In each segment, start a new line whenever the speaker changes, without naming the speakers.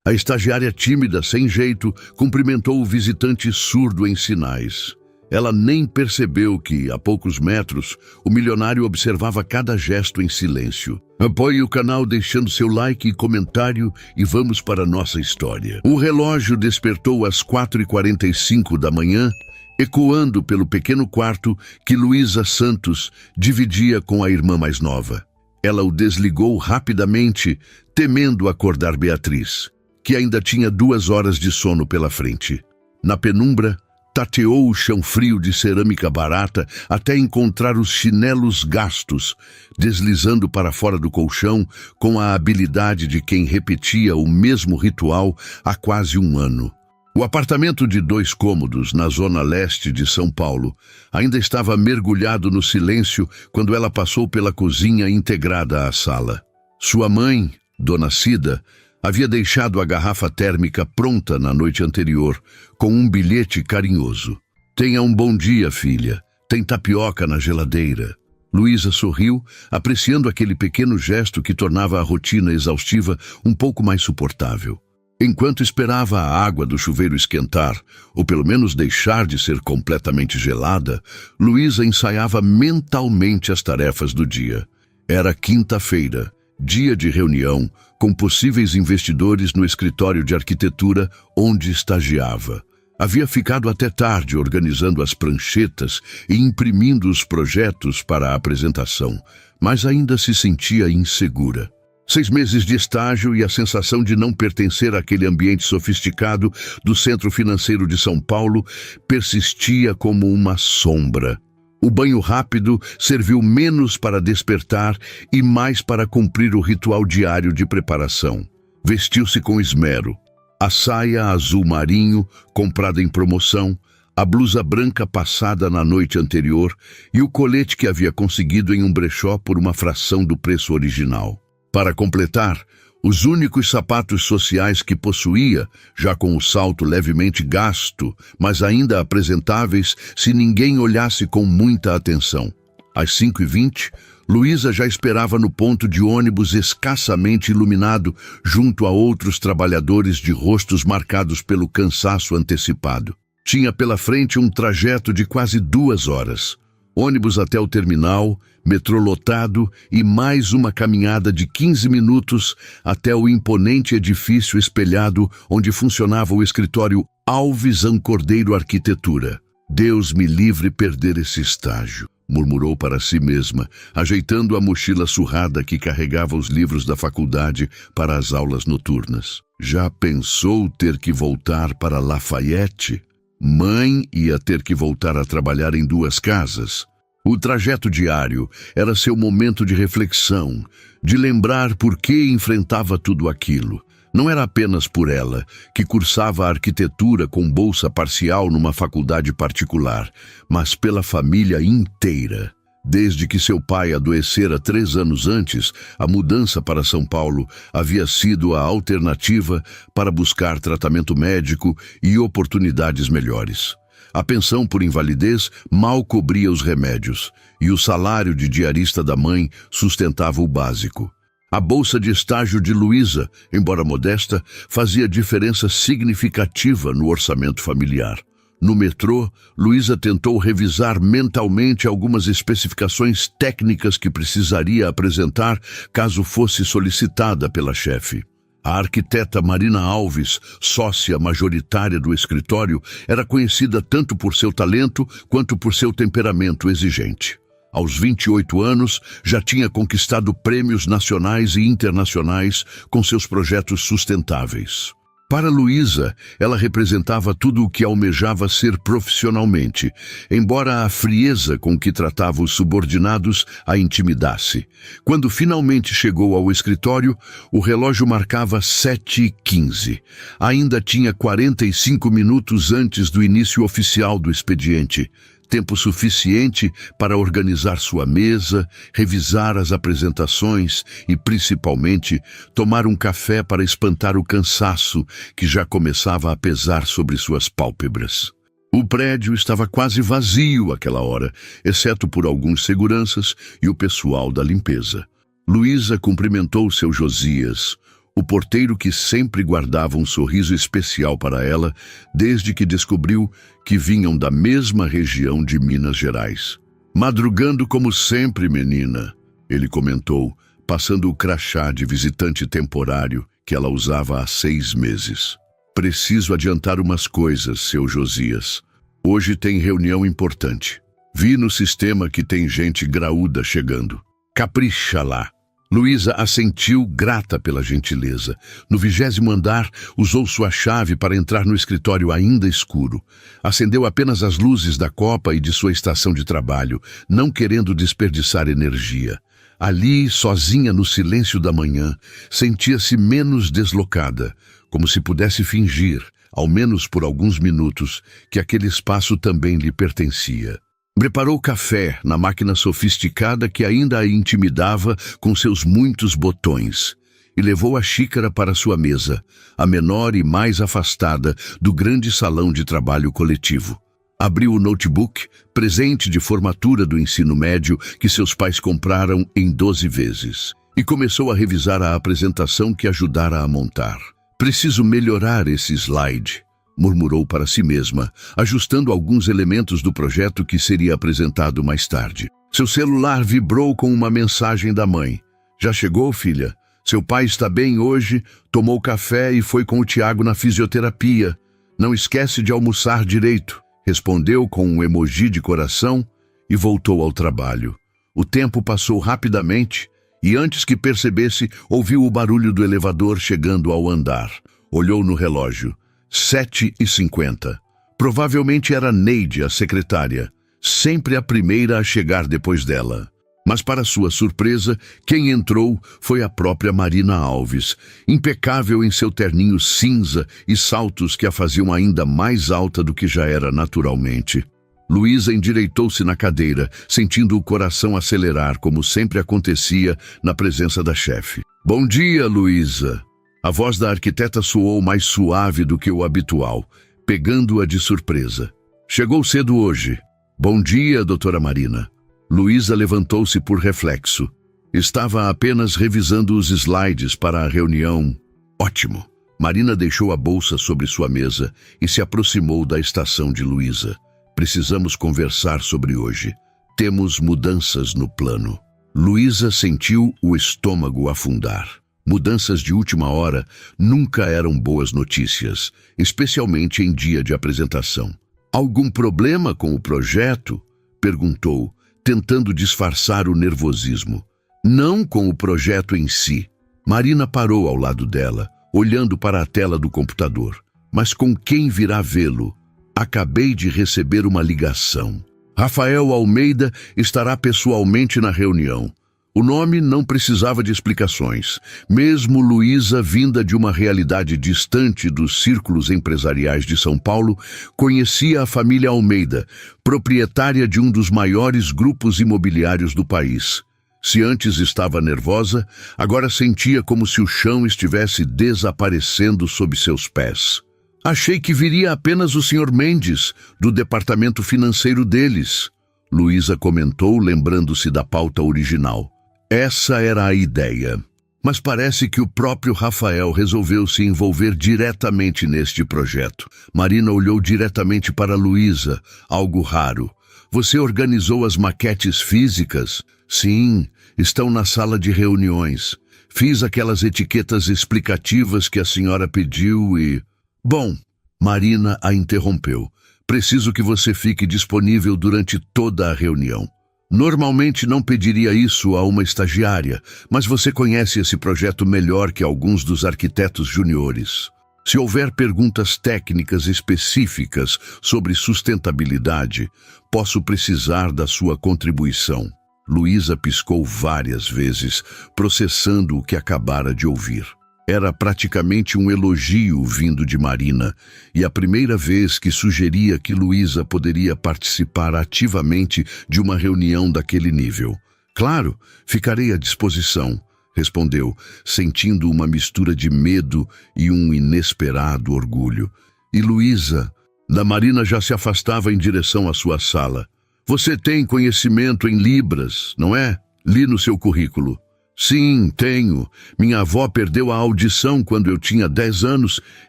A estagiária tímida, sem jeito, cumprimentou o visitante surdo em sinais. Ela nem percebeu que, a poucos metros, o milionário observava cada gesto em silêncio. Apoie o canal deixando seu like e comentário e vamos para a nossa história. O relógio despertou às 4h45 da manhã, ecoando pelo pequeno quarto que Luísa Santos dividia com a irmã mais nova. Ela o desligou rapidamente, temendo acordar Beatriz, que ainda tinha 2 horas de sono pela frente. Na penumbra, tateou o chão frio de cerâmica barata até encontrar os chinelos gastos, deslizando para fora do colchão com a habilidade de quem repetia o mesmo ritual há quase 1 ano. O apartamento de 2 cômodos na zona leste de São Paulo ainda estava mergulhado no silêncio quando ela passou pela cozinha integrada à sala. Sua mãe, Dona Cida, havia deixado a garrafa térmica pronta na noite anterior, com um bilhete carinhoso. Tenha um bom dia, filha. Tem tapioca na geladeira. Luísa sorriu, apreciando aquele pequeno gesto que tornava a rotina exaustiva um pouco mais suportável. Enquanto esperava a água do chuveiro esquentar, ou pelo menos deixar de ser completamente gelada, Luísa ensaiava mentalmente as tarefas do dia. Era quinta-feira, dia de reunião com possíveis investidores no escritório de arquitetura onde estagiava. Havia ficado até tarde organizando as pranchetas e imprimindo os projetos para a apresentação, mas ainda se sentia insegura. 6 meses de estágio e a sensação de não pertencer àquele ambiente sofisticado do Centro Financeiro de São Paulo persistia como uma sombra. O banho rápido serviu menos para despertar e mais para cumprir o ritual diário de preparação. Vestiu-se com esmero. A saia azul marinho, comprada em promoção, a blusa branca passada na noite anterior e o colete que havia conseguido em um brechó por uma fração do preço original. Para completar, os únicos sapatos sociais que possuía, já com o salto levemente gasto, mas ainda apresentáveis se ninguém olhasse com muita atenção. Às 5h20, Luísa já esperava no ponto de ônibus escassamente iluminado, junto a outros trabalhadores de rostos marcados pelo cansaço antecipado. Tinha pela frente um trajeto de quase 2 horas. Ônibus até o terminal, metrô lotado e mais uma caminhada de 15 minutos até o imponente edifício espelhado onde funcionava o escritório Alves Ancordeiro Arquitetura. Deus me livre perder esse estágio, murmurou para si mesma, ajeitando a mochila surrada que carregava os livros da faculdade para as aulas noturnas. Já pensou ter que voltar para Lafayette? Mãe ia ter que voltar a trabalhar em 2 casas. O trajeto diário era seu momento de reflexão, de lembrar por que enfrentava tudo aquilo. Não era apenas por ela, que cursava arquitetura com bolsa parcial numa faculdade particular, mas pela família inteira. Desde que seu pai adoecera 3 anos antes, a mudança para São Paulo havia sido a alternativa para buscar tratamento médico e oportunidades melhores. A pensão por invalidez mal cobria os remédios, e o salário de diarista da mãe sustentava o básico. A bolsa de estágio de Luísa, embora modesta, fazia diferença significativa no orçamento familiar. No metrô, Luísa tentou revisar mentalmente algumas especificações técnicas que precisaria apresentar caso fosse solicitada pela chefe. A arquiteta Marina Alves, sócia majoritária do escritório, era conhecida tanto por seu talento quanto por seu temperamento exigente. Aos 28 anos, já tinha conquistado prêmios nacionais e internacionais com seus projetos sustentáveis. Para Luísa, ela representava tudo o que almejava ser profissionalmente, embora a frieza com que tratava os subordinados a intimidasse. Quando finalmente chegou ao escritório, o relógio marcava 7h15. Ainda tinha 45 minutos antes do início oficial do expediente. Tempo suficiente para organizar sua mesa, revisar as apresentações e, principalmente, tomar um café para espantar o cansaço que já começava a pesar sobre suas pálpebras. O prédio estava quase vazio àquela hora, exceto por alguns seguranças e o pessoal da limpeza. Luísa cumprimentou seu Josias, O porteiro que sempre guardava um sorriso especial para ela, desde que descobriu que vinham da mesma região de Minas Gerais. "Madrugando como sempre, menina", ele comentou, passando o crachá de visitante temporário que ela usava há 6 meses. "Preciso adiantar umas coisas, seu Josias. Hoje tem reunião importante. Vi no sistema que tem gente graúda chegando. Capricha lá." Luísa assentiu, grata pela gentileza. No 20º andar, usou sua chave para entrar no escritório ainda escuro. Acendeu apenas as luzes da copa e de sua estação de trabalho, não querendo desperdiçar energia. Ali, sozinha no silêncio da manhã, sentia-se menos deslocada, como se pudesse fingir, ao menos por alguns minutos, que aquele espaço também lhe pertencia. Preparou café na máquina sofisticada que ainda a intimidava com seus muitos botões e levou a xícara para sua mesa, a menor e mais afastada do grande salão de trabalho coletivo. Abriu o notebook, presente de formatura do ensino médio que seus pais compraram em 12 vezes, e começou a revisar a apresentação que ajudara a montar. "Preciso melhorar esse slide", murmurou para si mesma, ajustando alguns elementos do projeto que seria apresentado mais tarde. Seu celular vibrou com uma mensagem da mãe. "Já chegou, filha? Seu pai está bem hoje, tomou café e foi com o Tiago na fisioterapia. Não esquece de almoçar direito", respondeu com um emoji de coração e voltou ao trabalho. O tempo passou rapidamente e antes que percebesse, ouviu o barulho do elevador chegando ao andar. Olhou no relógio. 7h50. Provavelmente era Neide, a secretária, sempre a primeira a chegar depois dela. Mas para sua surpresa, quem entrou foi a própria Marina Alves, impecável em seu terninho cinza e saltos que a faziam ainda mais alta do que já era naturalmente. Luísa endireitou-se na cadeira, sentindo o coração acelerar, como sempre acontecia na presença da chefe. "Bom dia, Luísa." A voz da arquiteta soou mais suave do que o habitual, pegando-a de surpresa. "Chegou cedo hoje." "Bom dia, doutora Marina." Luísa levantou-se por reflexo. Estava apenas revisando os slides para a reunião. "Ótimo." Marina deixou a bolsa sobre sua mesa e se aproximou da estação de Luísa. "Precisamos conversar sobre hoje. Temos mudanças no plano." Luísa sentiu o estômago afundar. Mudanças de última hora nunca eram boas notícias, especialmente em dia de apresentação. "Algum problema com o projeto?" perguntou, tentando disfarçar o nervosismo. "Não com o projeto em si." Marina parou ao lado dela, olhando para a tela do computador. "Mas com quem virá vê-lo? Acabei de receber uma ligação. Rafael Almeida estará pessoalmente na reunião." O nome não precisava de explicações. Mesmo Luísa, vinda de uma realidade distante dos círculos empresariais de São Paulo, conhecia a família Almeida, proprietária de um dos maiores grupos imobiliários do país. Se antes estava nervosa, agora sentia como se o chão estivesse desaparecendo sob seus pés. "Achei que viria apenas o Sr. Mendes, do departamento financeiro deles", Luísa comentou, lembrando-se da pauta original. Essa era a ideia. Mas parece que o próprio Rafael resolveu se envolver diretamente neste projeto. Marina olhou diretamente para Luísa, algo raro. "Você organizou as maquetes físicas?" "Sim, estão na sala de reuniões. Fiz aquelas etiquetas explicativas que a senhora pediu e..." "Bom," Marina a interrompeu. "Preciso que você fique disponível durante toda a reunião. Normalmente não pediria isso a uma estagiária, mas você conhece esse projeto melhor que alguns dos arquitetos juniores. Se houver perguntas técnicas específicas sobre sustentabilidade, posso precisar da sua contribuição." Luísa piscou várias vezes, processando o que acabara de ouvir. Era praticamente um elogio vindo de Marina, e a primeira vez que sugeria que Luísa poderia participar ativamente de uma reunião daquele nível. "Claro, ficarei à disposição", respondeu, sentindo uma mistura de medo e um inesperado orgulho. "E Luísa?" Da Marina já se afastava em direção à sua sala. "Você tem conhecimento em Libras, não é? Li no seu currículo." Sim, tenho. Minha avó perdeu a audição quando eu tinha 10 anos,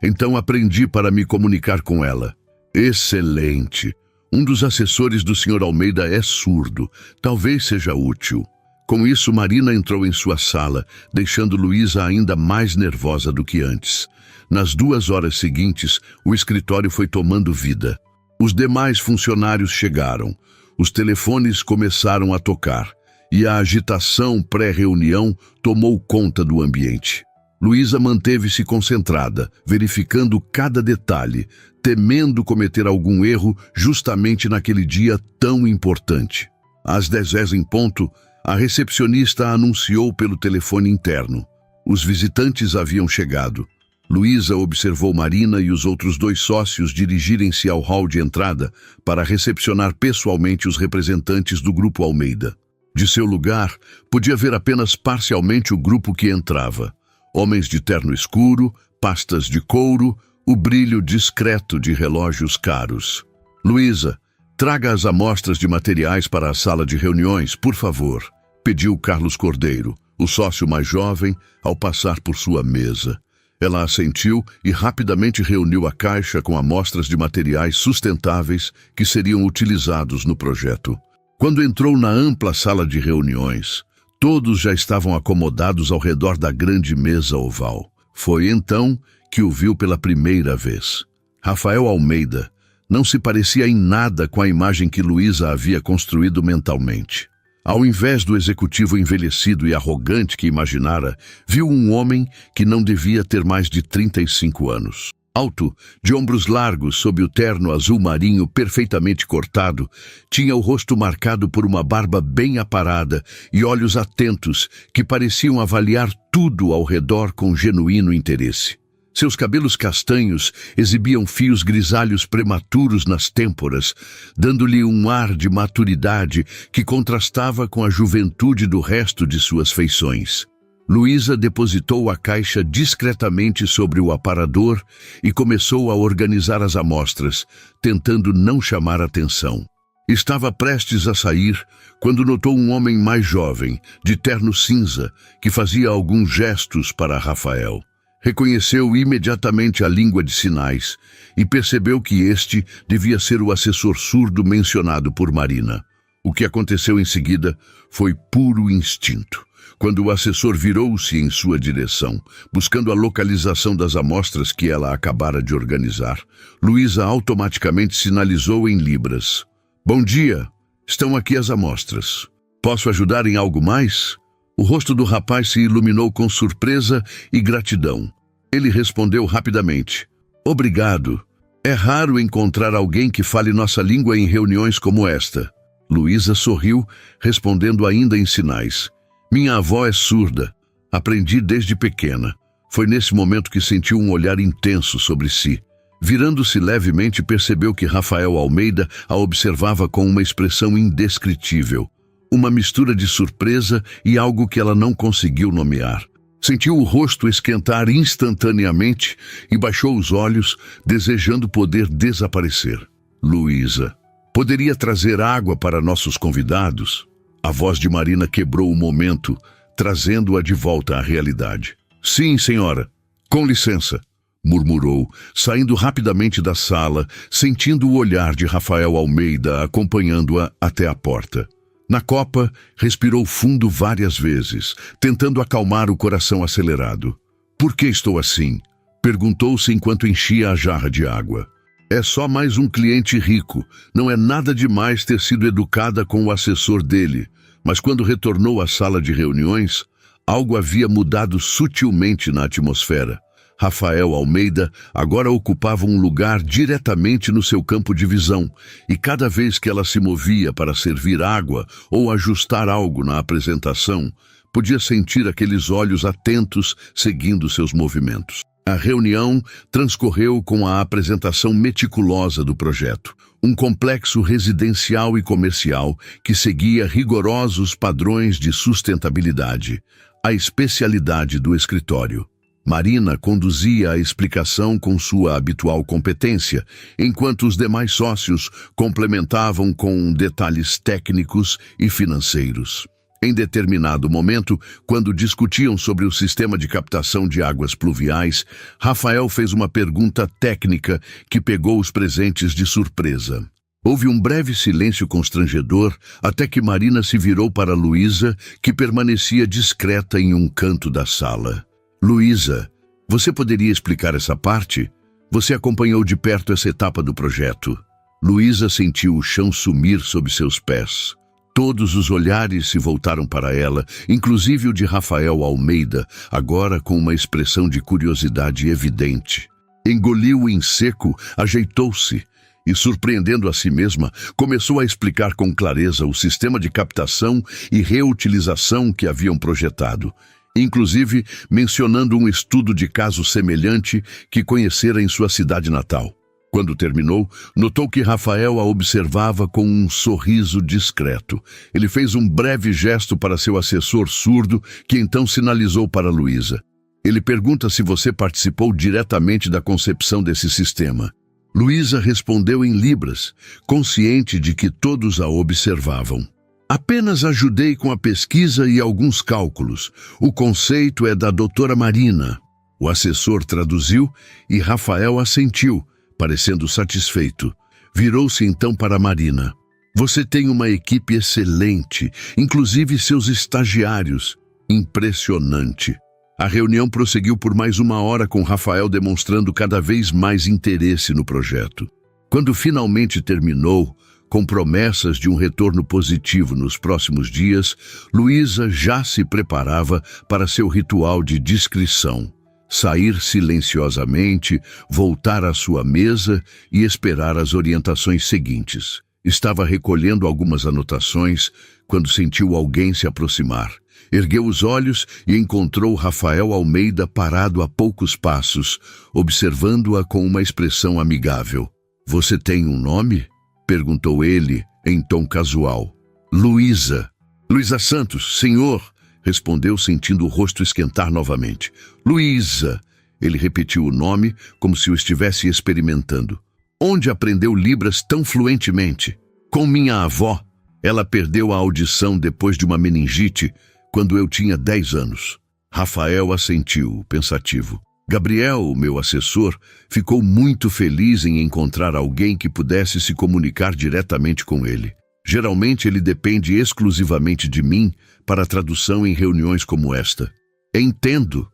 então aprendi para me comunicar com ela. Excelente. Um dos assessores do Sr. Almeida é surdo. Talvez seja útil. Com isso, Marina entrou em sua sala, deixando Luísa ainda mais nervosa do que antes. Nas 2 horas seguintes, o escritório foi tomando vida. Os demais funcionários chegaram. Os telefones começaram a tocar. E a agitação pré-reunião tomou conta do ambiente. Luísa manteve-se concentrada, verificando cada detalhe, temendo cometer algum erro justamente naquele dia tão importante. Às 10h em ponto, a recepcionista anunciou pelo telefone interno. Os visitantes haviam chegado. Luísa observou Marina e os outros 2 sócios dirigirem-se ao hall de entrada para recepcionar pessoalmente os representantes do Grupo Almeida. De seu lugar, podia ver apenas parcialmente o grupo que entrava. Homens de terno escuro, pastas de couro, o brilho discreto de relógios caros. Luísa, traga as amostras de materiais para a sala de reuniões, por favor, pediu Carlos Cordeiro, o sócio mais jovem, ao passar por sua mesa. Ela assentiu e rapidamente reuniu a caixa com amostras de materiais sustentáveis que seriam utilizados no projeto. Quando entrou na ampla sala de reuniões, todos já estavam acomodados ao redor da grande mesa oval. Foi então que o viu pela primeira vez. Rafael Almeida não se parecia em nada com a imagem que Luísa havia construído mentalmente. Ao invés do executivo envelhecido e arrogante que imaginara, viu um homem que não devia ter mais de 35 anos. Alto, de ombros largos sob o terno azul marinho perfeitamente cortado, tinha o rosto marcado por uma barba bem aparada e olhos atentos que pareciam avaliar tudo ao redor com genuíno interesse. Seus cabelos castanhos exibiam fios grisalhos prematuros nas têmporas, dando-lhe um ar de maturidade que contrastava com a juventude do resto de suas feições. Luísa depositou a caixa discretamente sobre o aparador e começou a organizar as amostras, tentando não chamar atenção. Estava prestes a sair quando notou um homem mais jovem, de terno cinza, que fazia alguns gestos para Rafael. Reconheceu imediatamente a língua de sinais e percebeu que este devia ser o assessor surdo mencionado por Marina. O que aconteceu em seguida foi puro instinto. Quando o assessor virou-se em sua direção, buscando a localização das amostras que ela acabara de organizar, Luísa automaticamente sinalizou em libras. Bom dia, estão aqui as amostras. Posso ajudar em algo mais? O rosto do rapaz se iluminou com surpresa e gratidão. Ele respondeu rapidamente. Obrigado. É raro encontrar alguém que fale nossa língua em reuniões como esta. Luísa sorriu, respondendo ainda em sinais. Minha avó é surda. Aprendi desde pequena. Foi nesse momento que sentiu um olhar intenso sobre si. Virando-se levemente, percebeu que Rafael Almeida a observava com uma expressão indescritível. Uma mistura de surpresa e algo que ela não conseguiu nomear. Sentiu o rosto esquentar instantaneamente e baixou os olhos, desejando poder desaparecer. Luísa, poderia trazer água para nossos convidados? A voz de Marina quebrou o momento, trazendo-a de volta à realidade. Sim, senhora. Com licença, murmurou, saindo rapidamente da sala, sentindo o olhar de Rafael Almeida acompanhando-a até a porta. Na copa, respirou fundo várias vezes, tentando acalmar o coração acelerado. Por que estou assim? Perguntou-se enquanto enchia a jarra de água. É só mais um cliente rico. Não é nada demais ter sido educada com o assessor dele. Mas quando retornou à sala de reuniões, algo havia mudado sutilmente na atmosfera. Rafael Almeida agora ocupava um lugar diretamente no seu campo de visão, e cada vez que ela se movia para servir água ou ajustar algo na apresentação, podia sentir aqueles olhos atentos seguindo seus movimentos. A reunião transcorreu com a apresentação meticulosa do projeto, um complexo residencial e comercial que seguia rigorosos padrões de sustentabilidade, a especialidade do escritório. Marina conduzia a explicação com sua habitual competência, enquanto os demais sócios complementavam com detalhes técnicos e financeiros. Em determinado momento, quando discutiam sobre o sistema de captação de águas pluviais, Rafael fez uma pergunta técnica que pegou os presentes de surpresa. Houve um breve silêncio constrangedor até que Marina se virou para Luísa, que permanecia discreta em um canto da sala. Luísa, você poderia explicar essa parte? Você acompanhou de perto essa etapa do projeto. Luísa sentiu o chão sumir sob seus pés. Todos os olhares se voltaram para ela, inclusive o de Rafael Almeida, agora com uma expressão de curiosidade evidente. Engoliu em seco, ajeitou-se e, surpreendendo a si mesma, começou a explicar com clareza o sistema de captação e reutilização que haviam projetado, inclusive mencionando um estudo de caso semelhante que conhecera em sua cidade natal. Quando terminou, notou que Rafael a observava com um sorriso discreto. Ele fez um breve gesto para seu assessor surdo, que então sinalizou para Luísa. Ele pergunta se você participou diretamente da concepção desse sistema. Luísa respondeu em libras, consciente de que todos a observavam. Apenas ajudei com a pesquisa e alguns cálculos. O conceito é da doutora Marina. O assessor traduziu e Rafael assentiu, parecendo satisfeito. Virou-se então para Marina. Você tem uma equipe excelente, inclusive seus estagiários. Impressionante. A reunião prosseguiu por mais 1 hora com Rafael demonstrando cada vez mais interesse no projeto. Quando finalmente terminou, com promessas de um retorno positivo nos próximos dias, Luísa já se preparava para seu ritual de discrição. Sair silenciosamente, voltar à sua mesa e esperar as orientações seguintes. Estava recolhendo algumas anotações quando sentiu alguém se aproximar. Ergueu os olhos e encontrou Rafael Almeida parado a poucos passos, observando-a com uma expressão amigável. Você tem um nome? Perguntou ele em tom casual. Luísa. Luísa Santos, senhor, respondeu sentindo o rosto esquentar novamente. Luísa. Ele repetiu o nome como se o estivesse experimentando. Onde aprendeu Libras tão fluentemente? Com minha avó. Ela perdeu a audição depois de uma meningite quando eu tinha 10 anos. Rafael assentiu, pensativo. Gabriel, meu assessor, ficou muito feliz em encontrar alguém que pudesse se comunicar diretamente com ele. Geralmente ele depende exclusivamente de mim para a tradução em reuniões como esta. Entendo.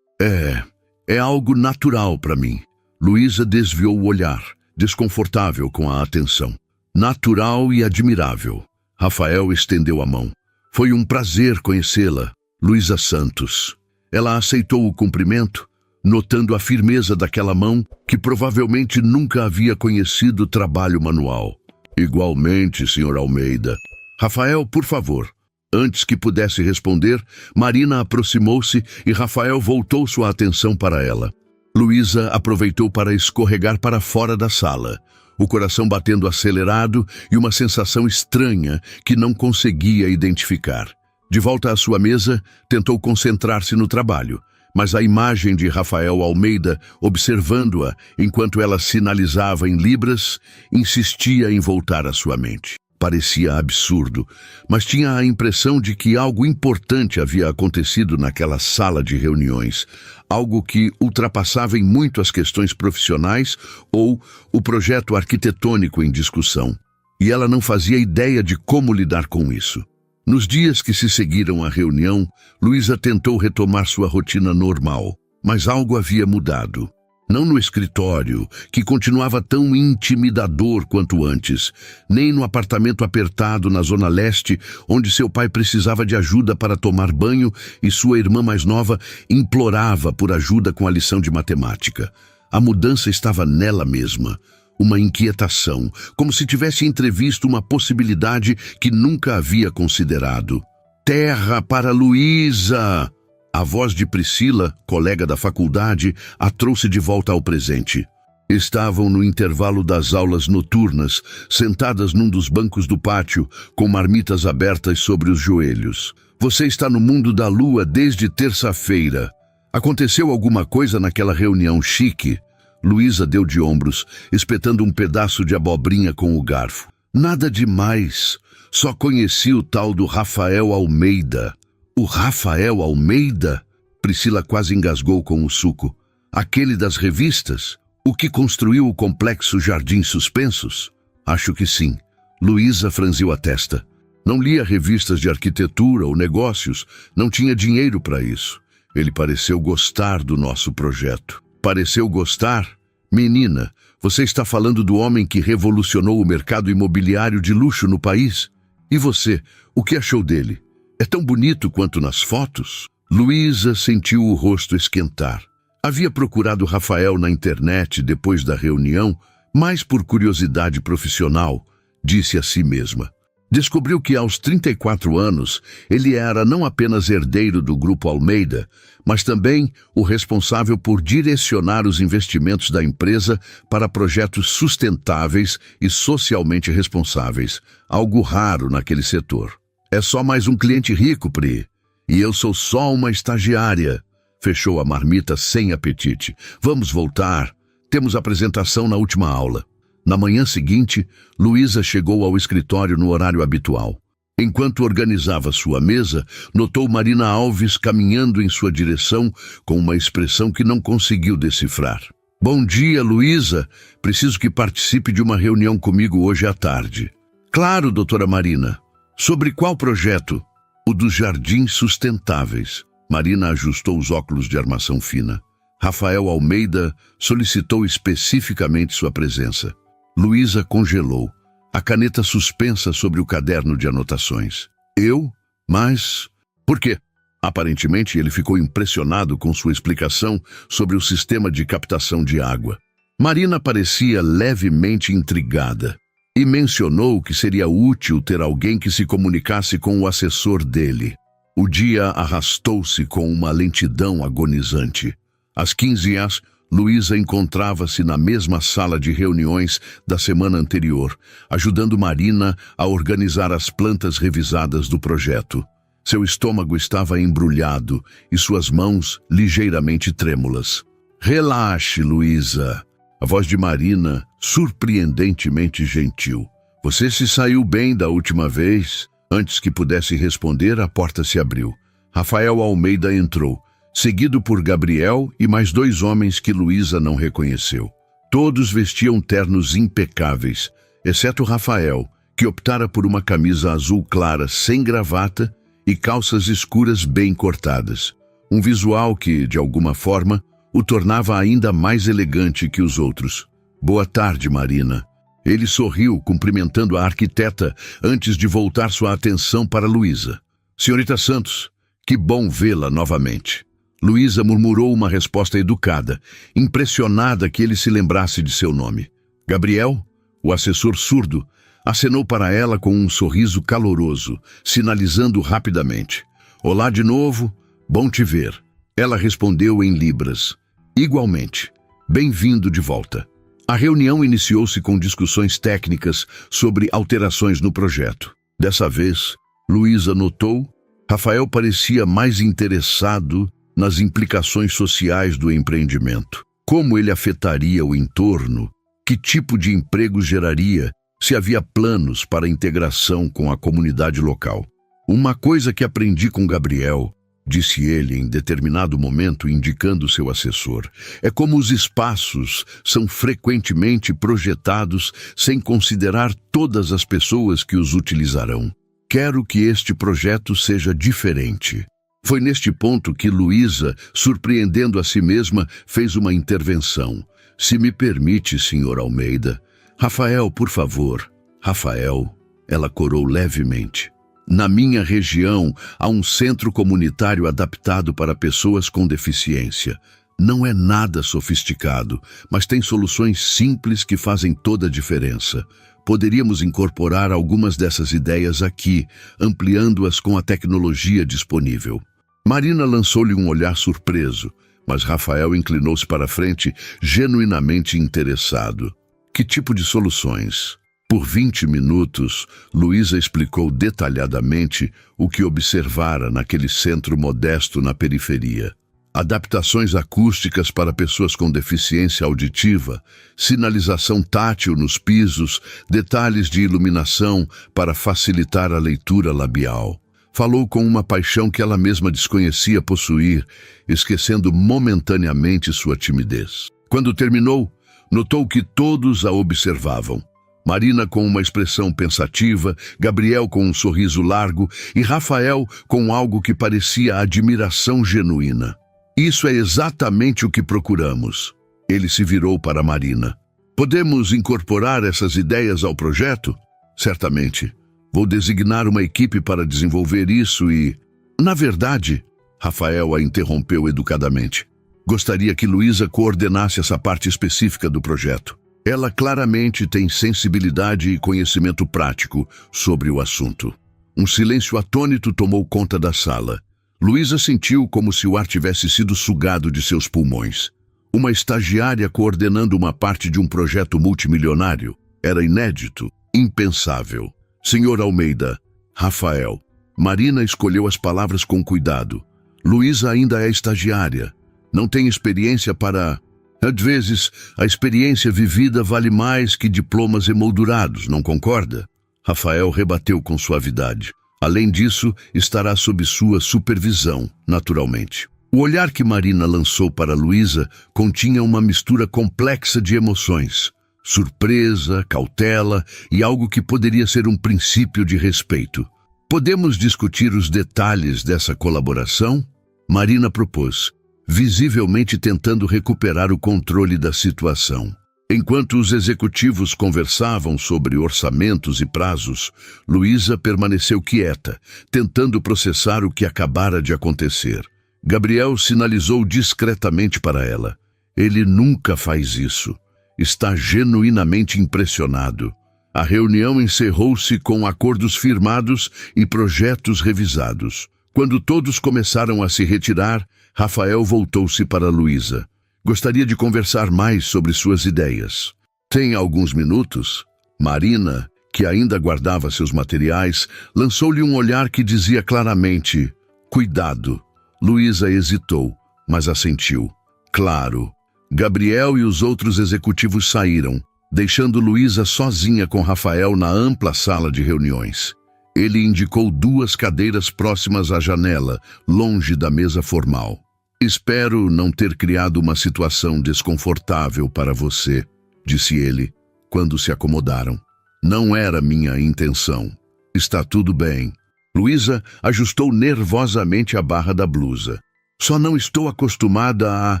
É algo natural para mim. Luísa desviou o olhar, desconfortável com a atenção. Natural e admirável. Rafael estendeu a mão. Foi um prazer conhecê-la, Luísa Santos. Ela aceitou o cumprimento, notando a firmeza daquela mão que provavelmente nunca havia conhecido trabalho manual. Igualmente, Sr. Almeida. Rafael, por favor. Antes que pudesse responder, Marina aproximou-se e Rafael voltou sua atenção para ela. Luísa aproveitou para escorregar para fora da sala, o coração batendo acelerado e uma sensação estranha que não conseguia identificar. De volta à sua mesa, tentou concentrar-se no trabalho, mas a imagem de Rafael Almeida, observando-a enquanto ela sinalizava em libras, insistia em voltar à sua mente. Parecia absurdo, mas tinha a impressão de que algo importante havia acontecido naquela sala de reuniões, algo que ultrapassava em muito as questões profissionais ou o projeto arquitetônico em discussão. E ela não fazia ideia de como lidar com isso. Nos dias que se seguiram à reunião, Luísa tentou retomar sua rotina normal, mas algo havia mudado. Não no escritório, que continuava tão intimidador quanto antes, nem no apartamento apertado na Zona Leste, onde seu pai precisava de ajuda para tomar banho e sua irmã mais nova implorava por ajuda com a lição de matemática. A mudança estava nela mesma. Uma inquietação, como se tivesse entrevisto uma possibilidade que nunca havia considerado. Terra para Luísa! A voz de Priscila, colega da faculdade, a trouxe de volta ao presente. Estavam no intervalo das aulas noturnas, sentadas num dos bancos do pátio, com marmitas abertas sobre os joelhos. Você está no mundo da lua desde terça-feira. Aconteceu alguma coisa naquela reunião chique? Luísa deu de ombros, espetando um pedaço de abobrinha com o garfo. Nada demais. Só conheci o tal do Rafael Almeida. O Rafael Almeida? Priscila quase engasgou com o suco. Aquele das revistas? O que construiu o complexo Jardins Suspensos? Acho que sim. Luísa franziu a testa. Não lia revistas de arquitetura ou negócios. Não tinha dinheiro para isso. Ele pareceu gostar do nosso projeto. Pareceu gostar? Menina, você está falando do homem que revolucionou o mercado imobiliário de luxo no país? E você, o que achou dele? É tão bonito quanto nas fotos? Luísa sentiu o rosto esquentar. Havia procurado Rafael na internet depois da reunião, mais por curiosidade profissional, disse a si mesma. Descobriu que aos 34 anos ele era não apenas herdeiro do Grupo Almeida, mas também o responsável por direcionar os investimentos da empresa para projetos sustentáveis e socialmente responsáveis, algo raro naquele setor. É só mais um cliente rico, Pri. E eu sou só uma estagiária. Fechou a marmita sem apetite. Vamos voltar. Temos apresentação na última aula. Na manhã seguinte, Luísa chegou ao escritório no horário habitual. Enquanto organizava sua mesa, notou Marina Alves caminhando em sua direção com uma expressão que não conseguiu decifrar. Bom dia, Luísa. Preciso que participe de uma reunião comigo hoje à tarde. Claro, doutora Marina. Sobre qual projeto? O dos Jardins Sustentáveis. Marina ajustou os óculos de armação fina. Rafael Almeida solicitou especificamente sua presença. Luísa congelou, a caneta suspensa sobre o caderno de anotações. Eu? Mas... por quê? Aparentemente, ele ficou impressionado com sua explicação sobre o sistema de captação de água. Marina parecia levemente intrigada e mencionou que seria útil ter alguém que se comunicasse com o assessor dele. O dia arrastou-se com uma lentidão agonizante. Às 15h, Luísa encontrava-se na mesma sala de reuniões da semana anterior, ajudando Marina a organizar as plantas revisadas do projeto. Seu estômago estava embrulhado e suas mãos ligeiramente trêmulas. Relaxe, Luísa. A voz de Marina, surpreendentemente gentil. Você se saiu bem da última vez? Antes que pudesse responder, a porta se abriu. Rafael Almeida entrou, seguido por Gabriel e mais 2 homens que Luísa não reconheceu. Todos vestiam ternos impecáveis, exceto Rafael, que optara por uma camisa azul clara sem gravata e calças escuras bem cortadas. Um visual que, de alguma forma, o tornava ainda mais elegante que os outros. Boa tarde, Marina. Ele sorriu, cumprimentando a arquiteta antes de voltar sua atenção para Luísa. Senhorita Santos, que bom vê-la novamente. Luísa murmurou uma resposta educada, impressionada que ele se lembrasse de seu nome. Gabriel, o assessor surdo, acenou para ela com um sorriso caloroso, sinalizando rapidamente. Olá de novo, bom te ver. Ela respondeu em libras. Igualmente, bem-vindo de volta. A reunião iniciou-se com discussões técnicas sobre alterações no projeto. Dessa vez, Luísa notou, Rafael parecia mais interessado nas implicações sociais do empreendimento. Como ele afetaria o entorno? Que tipo de emprego geraria? Se havia planos para a integração com a comunidade local. Uma coisa que aprendi com Gabriel, disse ele em determinado momento indicando seu assessor, é como os espaços são frequentemente projetados sem considerar todas as pessoas que os utilizarão. Quero que este projeto seja diferente. Foi neste ponto que Luísa, surpreendendo a si mesma, fez uma intervenção. Se me permite, senhor Almeida. Rafael, por favor. Rafael, ela corou levemente. Na minha região, há um centro comunitário adaptado para pessoas com deficiência. Não é nada sofisticado, mas tem soluções simples que fazem toda a diferença. Poderíamos incorporar algumas dessas ideias aqui, ampliando-as com a tecnologia disponível. Marina lançou-lhe um olhar surpreso, mas Rafael inclinou-se para frente, genuinamente interessado. Que tipo de soluções? Por 20 minutos, Luísa explicou detalhadamente o que observara naquele centro modesto na periferia. adaptações acústicas para pessoas com deficiência auditiva, sinalização tátil nos pisos, detalhes de iluminação para facilitar a leitura labial. Falou com uma paixão que ela mesma desconhecia possuir, esquecendo momentaneamente sua timidez. Quando terminou, notou que todos a observavam. Marina com uma expressão pensativa, Gabriel com um sorriso largo e Rafael com algo que parecia admiração genuína. Isso é exatamente o que procuramos. Ele se virou para Marina. Podemos incorporar essas ideias ao projeto? Certamente. Vou designar uma equipe para desenvolver isso e... Na verdade, Rafael a interrompeu educadamente. Gostaria que Luísa coordenasse essa parte específica do projeto. Ela claramente tem sensibilidade e conhecimento prático sobre o assunto. Um silêncio atônito tomou conta da sala. Luísa sentiu como se o ar tivesse sido sugado de seus pulmões. Uma estagiária coordenando uma parte de um projeto multimilionário. Era inédito, impensável. Senhor Almeida, Rafael. Marina escolheu as palavras com cuidado. Luísa ainda é estagiária. Não tem experiência para... Às vezes, a experiência vivida vale mais que diplomas emoldurados, não concorda? Rafael rebateu com suavidade. Além disso, estará sob sua supervisão, naturalmente. O olhar que Marina lançou para Luísa continha uma mistura complexa de emoções. Surpresa, cautela e algo que poderia ser um princípio de respeito. Podemos discutir os detalhes dessa colaboração? Marina propôs, visivelmente tentando recuperar o controle da situação. Enquanto os executivos conversavam sobre orçamentos e prazos, Luísa permaneceu quieta, tentando processar o que acabara de acontecer. Gabriel sinalizou discretamente para ela. Ele nunca faz isso. Está genuinamente impressionado. A reunião encerrou-se com acordos firmados e projetos revisados. Quando todos começaram a se retirar, Rafael voltou-se para Luísa. Gostaria de conversar mais sobre suas ideias. Tem alguns minutos? Marina, que ainda guardava seus materiais, lançou-lhe um olhar que dizia claramente, cuidado. Luísa hesitou, mas assentiu. Claro. Gabriel e os outros executivos saíram, deixando Luísa sozinha com Rafael na ampla sala de reuniões. Ele indicou 2 cadeiras próximas à janela, longe da mesa formal. Espero não ter criado uma situação desconfortável para você, disse ele, quando se acomodaram. Não era minha intenção. Está tudo bem. Luísa ajustou nervosamente a barra da blusa. Só não estou acostumada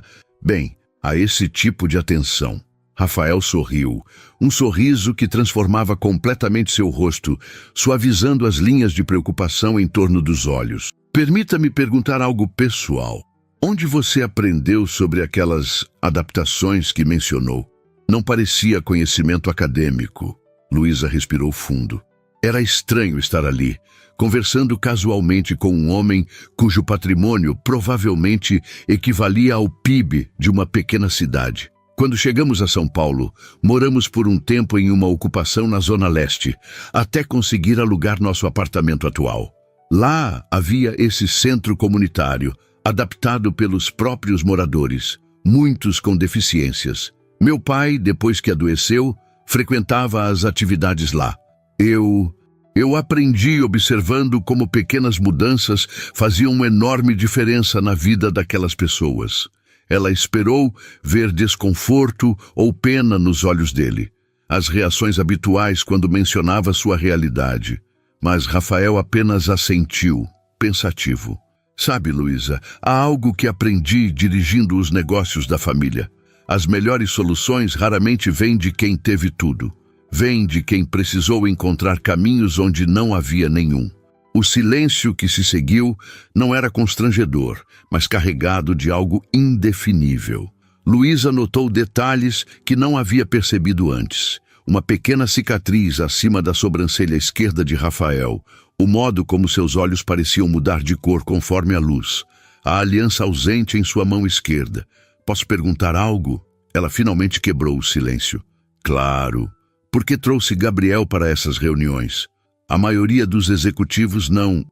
a esse tipo de atenção. Rafael sorriu, um sorriso que transformava completamente seu rosto, suavizando as linhas de preocupação em torno dos olhos. Permita-me perguntar algo pessoal. Onde você aprendeu sobre aquelas adaptações que mencionou? Não parecia conhecimento acadêmico. Luísa respirou fundo. Era estranho estar ali, conversando casualmente com um homem cujo patrimônio provavelmente equivalia ao PIB de uma pequena cidade. Quando chegamos a São Paulo, moramos por um tempo em uma ocupação na Zona Leste, até conseguir alugar nosso apartamento atual. Lá havia esse centro comunitário, adaptado pelos próprios moradores, muitos com deficiências. Meu pai, depois que adoeceu, frequentava as atividades lá. Eu aprendi observando como pequenas mudanças faziam uma enorme diferença na vida daquelas pessoas. Ela esperou ver desconforto ou pena nos olhos dele, as reações habituais quando mencionava sua realidade. Mas Rafael apenas assentiu, pensativo. Sabe, Luísa, há algo que aprendi dirigindo os negócios da família. As melhores soluções raramente vêm de quem teve tudo. Vêm de quem precisou encontrar caminhos onde não havia nenhum. O silêncio que se seguiu não era constrangedor, mas carregado de algo indefinível. Luísa notou detalhes que não havia percebido antes. Uma pequena cicatriz acima da sobrancelha esquerda de Rafael, o modo como seus olhos pareciam mudar de cor conforme a luz, a aliança ausente em sua mão esquerda. Posso perguntar algo? Ela finalmente quebrou o silêncio. Claro. Por que trouxe Gabriel para essas reuniões? A maioria dos executivos não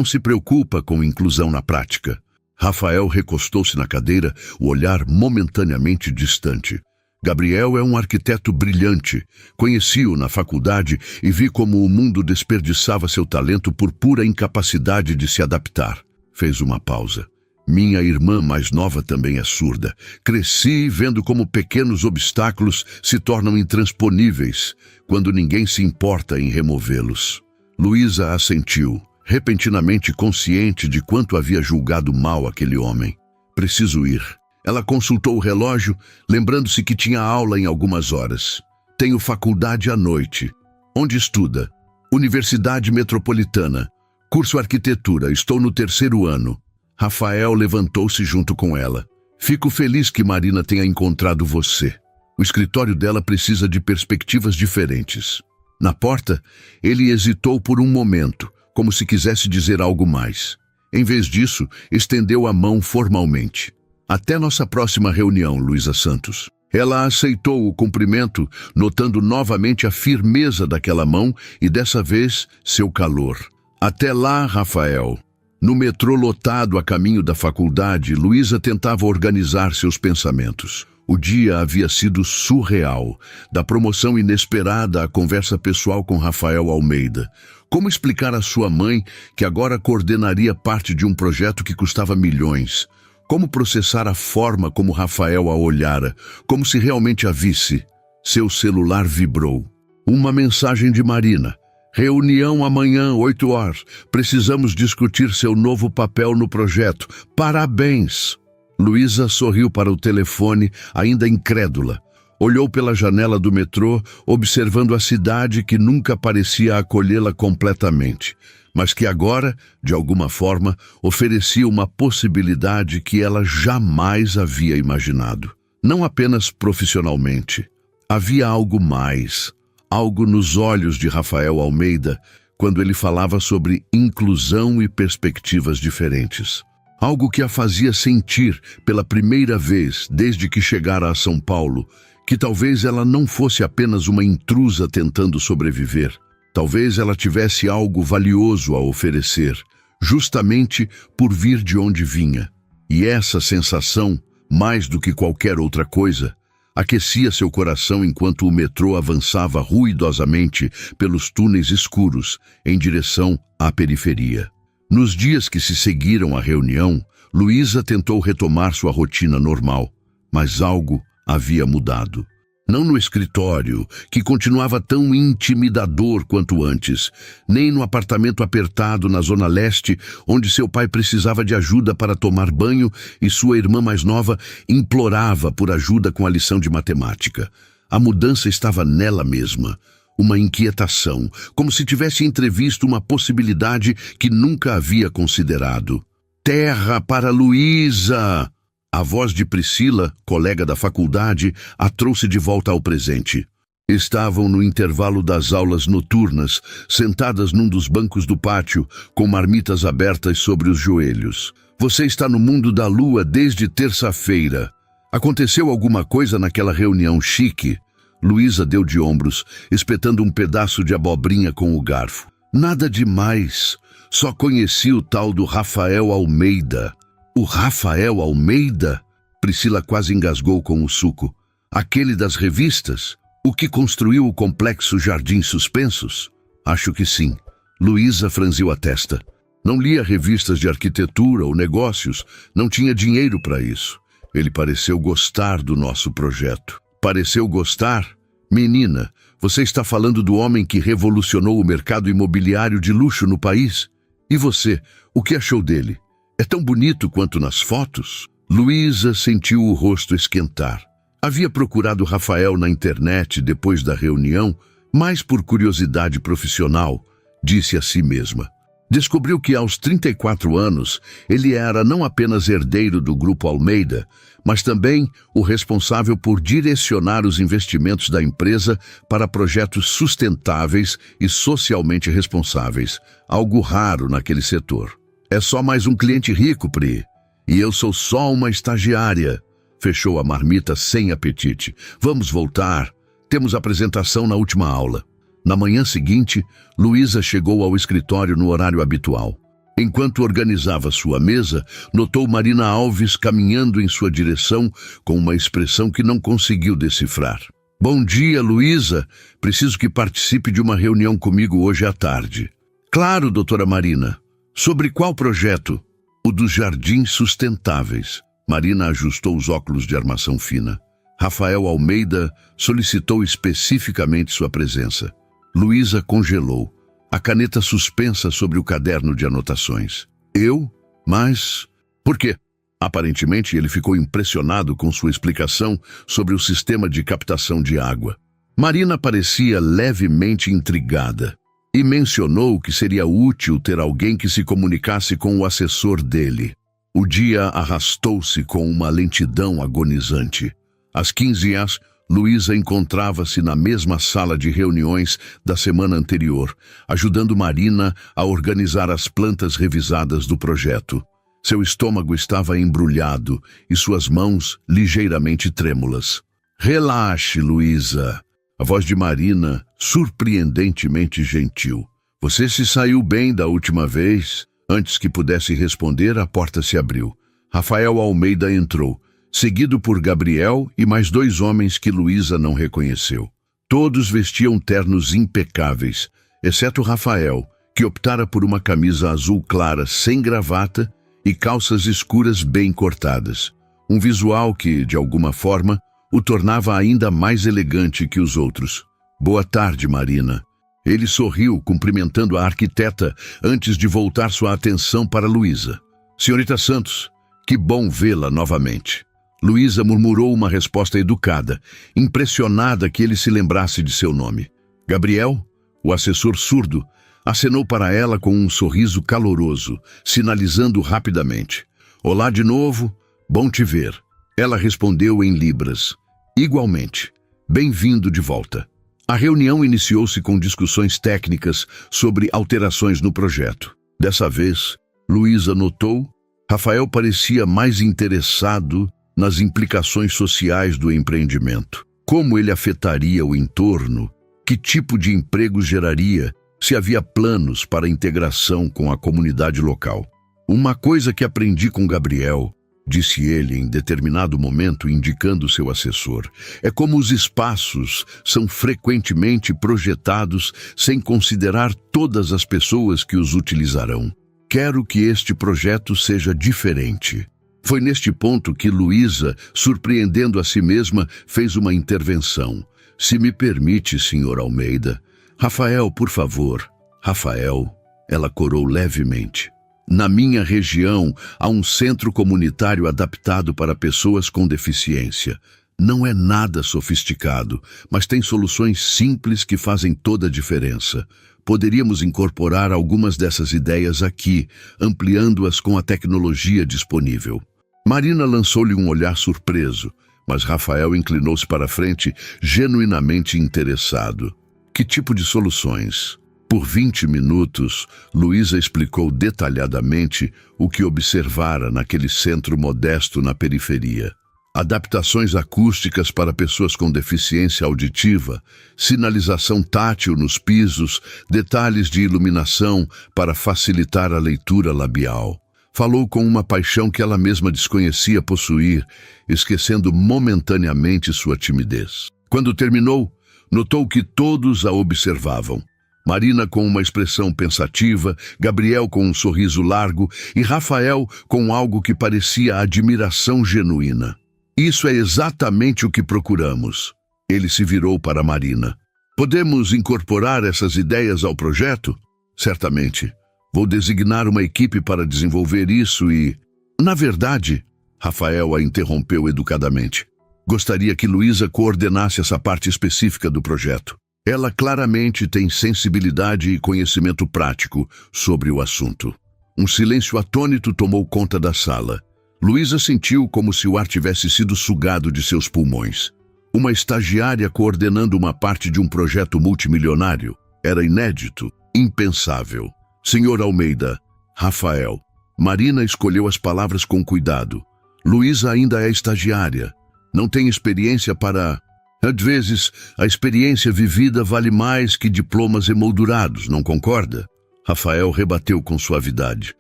se preocupa com inclusão na prática. Rafael recostou-se na cadeira, o olhar momentaneamente distante. Gabriel é um arquiteto brilhante. Conheci-o na faculdade e vi como o mundo desperdiçava seu talento por pura incapacidade de se adaptar. Fez uma pausa. Minha irmã mais nova também é surda. Cresci vendo como pequenos obstáculos se tornam intransponíveis quando ninguém se importa em removê-los. Luísa assentiu, repentinamente consciente de quanto havia julgado mal aquele homem. Preciso ir. Ela consultou o relógio, lembrando-se que tinha aula em algumas horas. Tenho faculdade à noite. Onde estuda? Universidade Metropolitana. Curso Arquitetura. Estou no 3º ano. Rafael levantou-se junto com ela. Fico feliz que Marina tenha encontrado você. O escritório dela precisa de perspectivas diferentes. Na porta, ele hesitou por um momento, como se quisesse dizer algo mais. Em vez disso, estendeu a mão formalmente. Até nossa próxima reunião, Luísa Santos. Ela aceitou o cumprimento, notando novamente a firmeza daquela mão e, dessa vez, seu calor. Até lá, Rafael. No metrô lotado a caminho da faculdade, Luísa tentava organizar seus pensamentos. O dia havia sido surreal, da promoção inesperada à conversa pessoal com Rafael Almeida. Como explicar à sua mãe que agora coordenaria parte de um projeto que custava milhões? Como processar a forma como Rafael a olhara, como se realmente a visse? Seu celular vibrou. Uma mensagem de Marina. Reunião amanhã, 8 horas. Precisamos discutir seu novo papel no projeto. Parabéns! Luísa sorriu para o telefone, ainda incrédula. Olhou pela janela do metrô, observando a cidade que nunca parecia acolhê-la completamente, mas que agora, de alguma forma, oferecia uma possibilidade que ela jamais havia imaginado. Não apenas profissionalmente. Havia algo mais. Algo nos olhos de Rafael Almeida quando ele falava sobre inclusão e perspectivas diferentes. Algo que a fazia sentir, pela primeira vez desde que chegara a São Paulo, que talvez ela não fosse apenas uma intrusa tentando sobreviver. Talvez ela tivesse algo valioso a oferecer, justamente por vir de onde vinha. E essa sensação, mais do que qualquer outra coisa, aquecia seu coração enquanto o metrô avançava ruidosamente pelos túneis escuros em direção à periferia. Nos dias que se seguiram à reunião, Luísa tentou retomar sua rotina normal, mas algo havia mudado. Não no escritório, que continuava tão intimidador quanto antes, nem no apartamento apertado na Zona Leste, onde seu pai precisava de ajuda para tomar banho e sua irmã mais nova implorava por ajuda com a lição de matemática. A mudança estava nela mesma, uma inquietação, como se tivesse entrevisto uma possibilidade que nunca havia considerado. Terra para Luísa! A voz de Priscila, colega da faculdade, a trouxe de volta ao presente. Estavam no intervalo das aulas noturnas, sentadas num dos bancos do pátio, com marmitas abertas sobre os joelhos. Você está no mundo da lua desde terça-feira. Aconteceu alguma coisa naquela reunião chique? Luísa deu de ombros, espetando um pedaço de abobrinha com o garfo. Nada demais. Só conheci o tal do Rafael Almeida. O Rafael Almeida? Priscila quase engasgou com o suco. Aquele das revistas? O que construiu o complexo Jardim Suspensos? Acho que sim. Luísa franziu a testa. Não lia revistas de arquitetura ou negócios. Não tinha dinheiro para isso. Ele pareceu gostar do nosso projeto. Pareceu gostar? Menina, você está falando do homem que revolucionou o mercado imobiliário de luxo no país? E você, o que achou dele? É tão bonito quanto nas fotos? Luísa sentiu o rosto esquentar. Havia procurado Rafael na internet depois da reunião, mais por curiosidade profissional, disse a si mesma. Descobriu que aos 34 anos ele era não apenas herdeiro do Grupo Almeida, mas também o responsável por direcionar os investimentos da empresa para projetos sustentáveis e socialmente responsáveis, algo raro naquele setor. É só mais um cliente rico, Pri. E eu sou só uma estagiária. Fechou a marmita sem apetite. Vamos voltar. Temos apresentação na última aula. Na manhã seguinte, Luísa chegou ao escritório no horário habitual. Enquanto organizava sua mesa, notou Marina Alves caminhando em sua direção com uma expressão que não conseguiu decifrar. Bom dia, Luísa. Preciso que participe de uma reunião comigo hoje à tarde. Claro, doutora Marina. Sobre qual projeto? O dos jardins sustentáveis. Marina ajustou os óculos de armação fina. Rafael Almeida solicitou especificamente sua presença. Luísa congelou, a caneta suspensa sobre o caderno de anotações. Eu? Mas... por quê? Aparentemente, ele ficou impressionado com sua explicação sobre o sistema de captação de água. Marina parecia levemente intrigada e mencionou que seria útil ter alguém que se comunicasse com o assessor dele. O dia arrastou-se com uma lentidão agonizante. Às 15h, Luísa encontrava-se na mesma sala de reuniões da semana anterior, ajudando Marina a organizar as plantas revisadas do projeto. Seu estômago estava embrulhado e suas mãos ligeiramente trêmulas. Relaxe, Luísa. A voz de Marina, surpreendentemente gentil. Você se saiu bem da última vez? Antes que pudesse responder, a porta se abriu. Rafael Almeida entrou, seguido por Gabriel e mais 2 homens que Luísa não reconheceu. Todos vestiam ternos impecáveis, exceto Rafael, que optara por uma camisa azul clara sem gravata e calças escuras bem cortadas. Um visual que, de alguma forma, o tornava ainda mais elegante que os outros. Boa tarde, Marina. Ele sorriu, cumprimentando a arquiteta antes de voltar sua atenção para Luísa. Senhorita Santos, que bom vê-la novamente. Luísa murmurou uma resposta educada, impressionada que ele se lembrasse de seu nome. Gabriel, o assessor surdo, acenou para ela com um sorriso caloroso, sinalizando rapidamente. Olá de novo, bom te ver. Ela respondeu em libras. Igualmente, bem-vindo de volta. A reunião iniciou-se com discussões técnicas sobre alterações no projeto. Dessa vez, Luísa notou, Rafael parecia mais interessado nas implicações sociais do empreendimento. Como ele afetaria o entorno? Que tipo de emprego geraria? Se havia planos para a integração com a comunidade local. Uma coisa que aprendi com Gabriel, disse ele em determinado momento, indicando seu assessor, é como os espaços são frequentemente projetados sem considerar todas as pessoas que os utilizarão. Quero que este projeto seja diferente. Foi neste ponto que Luísa, surpreendendo a si mesma, fez uma intervenção. Se me permite, senhor Almeida. Rafael, por favor. Rafael, ela corou levemente. Na minha região, há um centro comunitário adaptado para pessoas com deficiência. Não é nada sofisticado, mas tem soluções simples que fazem toda a diferença. Poderíamos incorporar algumas dessas ideias aqui, ampliando-as com a tecnologia disponível. Marina lançou-lhe um olhar surpreso, mas Rafael inclinou-se para a frente, genuinamente interessado. Que tipo de soluções? Por 20 minutos, Luísa explicou detalhadamente o que observara naquele centro modesto na periferia. Adaptações acústicas para pessoas com deficiência auditiva, sinalização tátil nos pisos, detalhes de iluminação para facilitar a leitura labial. Falou com uma paixão que ela mesma desconhecia possuir, esquecendo momentaneamente sua timidez. Quando terminou, notou que todos a observavam. Marina com uma expressão pensativa, Gabriel com um sorriso largo e Rafael com algo que parecia admiração genuína. Isso é exatamente o que procuramos. Ele se virou para Marina. Podemos incorporar essas ideias ao projeto? Certamente. Vou designar uma equipe para desenvolver isso e... Na verdade, Rafael a interrompeu educadamente. Gostaria que Luísa coordenasse essa parte específica do projeto. Ela claramente tem sensibilidade e conhecimento prático sobre o assunto. Um silêncio atônito tomou conta da sala. Luísa sentiu como se o ar tivesse sido sugado de seus pulmões. Uma estagiária coordenando uma parte de um projeto multimilionário. Era inédito, impensável. Senhor Almeida, Rafael. Marina escolheu as palavras com cuidado. Luísa ainda é estagiária. Não tem experiência para... Às vezes, a experiência vivida vale mais que diplomas emoldurados, não concorda? Rafael rebateu com suavidade.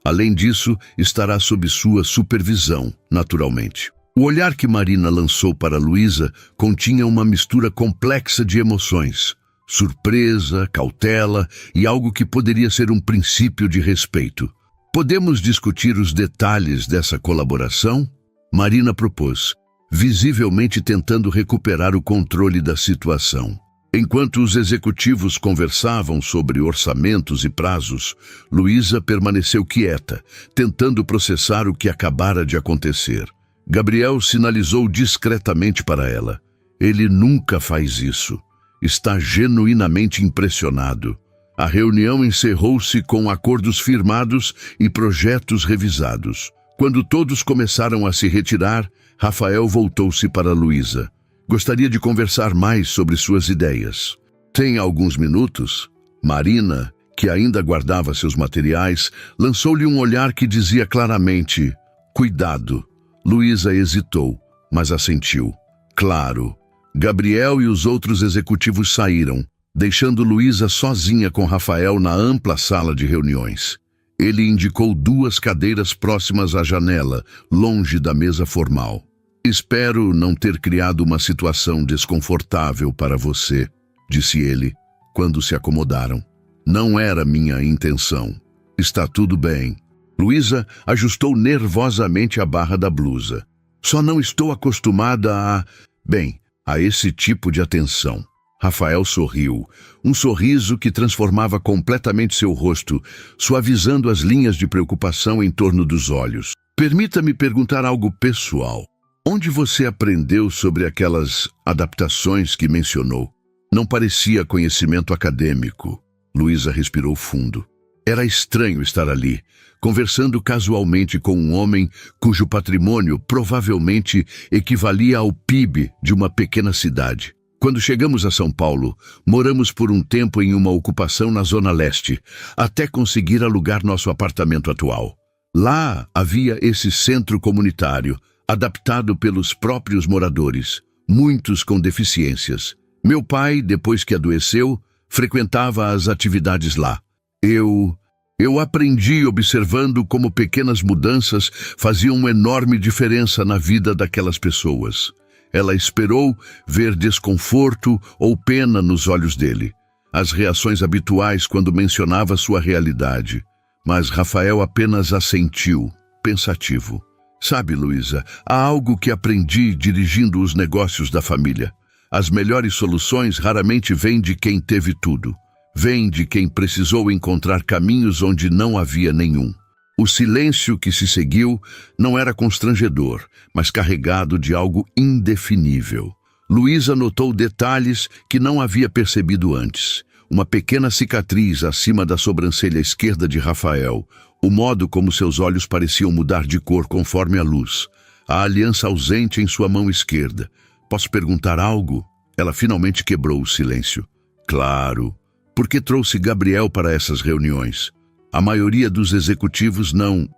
Além disso, estará sob sua supervisão, naturalmente. O olhar que Marina lançou para Luísa continha uma mistura complexa de emoções. Surpresa, cautela e algo que poderia ser um princípio de respeito. Podemos discutir os detalhes dessa colaboração? Marina propôs, visivelmente tentando recuperar o controle da situação. Enquanto os executivos conversavam sobre orçamentos e prazos, Luísa permaneceu quieta, tentando processar o que acabara de acontecer. Gabriel sinalizou discretamente para ela. Ele nunca faz isso. Está genuinamente impressionado. A reunião encerrou-se com acordos firmados e projetos revisados. Quando todos começaram a se retirar, Rafael voltou-se para Luísa. Gostaria de conversar mais sobre suas ideias. Tem alguns minutos? Marina, que ainda guardava seus materiais, lançou-lhe um olhar que dizia claramente, cuidado. Luísa hesitou, mas assentiu. Claro. Gabriel e os outros executivos saíram, deixando Luísa sozinha com Rafael na ampla sala de reuniões. Ele indicou 2 cadeiras próximas à janela, longe da mesa formal. Espero não ter criado uma situação desconfortável para você, disse ele, quando se acomodaram. Não era minha intenção. Está tudo bem. Luísa ajustou nervosamente a barra da blusa. Só não estou acostumada a esse tipo de atenção. Rafael sorriu, um sorriso que transformava completamente seu rosto, suavizando as linhas de preocupação em torno dos olhos. Permita-me perguntar algo pessoal. Onde você aprendeu sobre aquelas adaptações que mencionou? Não parecia conhecimento acadêmico. Luísa respirou fundo. Era estranho estar ali, conversando casualmente com um homem cujo patrimônio provavelmente equivalia ao PIB de uma pequena cidade. Quando chegamos a São Paulo, moramos por um tempo em uma ocupação na Zona Leste, até conseguir alugar nosso apartamento atual. Lá havia esse centro comunitário, adaptado pelos próprios moradores, muitos com deficiências. Meu pai, depois que adoeceu, frequentava as atividades lá. Eu aprendi observando como pequenas mudanças faziam uma enorme diferença na vida daquelas pessoas. Ela esperou ver desconforto ou pena nos olhos dele, as reações habituais quando mencionava sua realidade. Mas Rafael apenas assentiu, pensativo. Sabe, Luísa, há algo que aprendi dirigindo os negócios da família. As melhores soluções raramente vêm de quem teve tudo. Vêm de quem precisou encontrar caminhos onde não havia nenhum. O silêncio que se seguiu não era constrangedor, mas carregado de algo indefinível. Luísa notou detalhes que não havia percebido antes. Uma pequena cicatriz acima da sobrancelha esquerda de Rafael, o modo como seus olhos pareciam mudar de cor conforme a luz, a aliança ausente em sua mão esquerda. Posso perguntar algo? Ela finalmente quebrou o silêncio. Claro. Por que trouxe Gabriel para essas reuniões? A maioria dos executivos não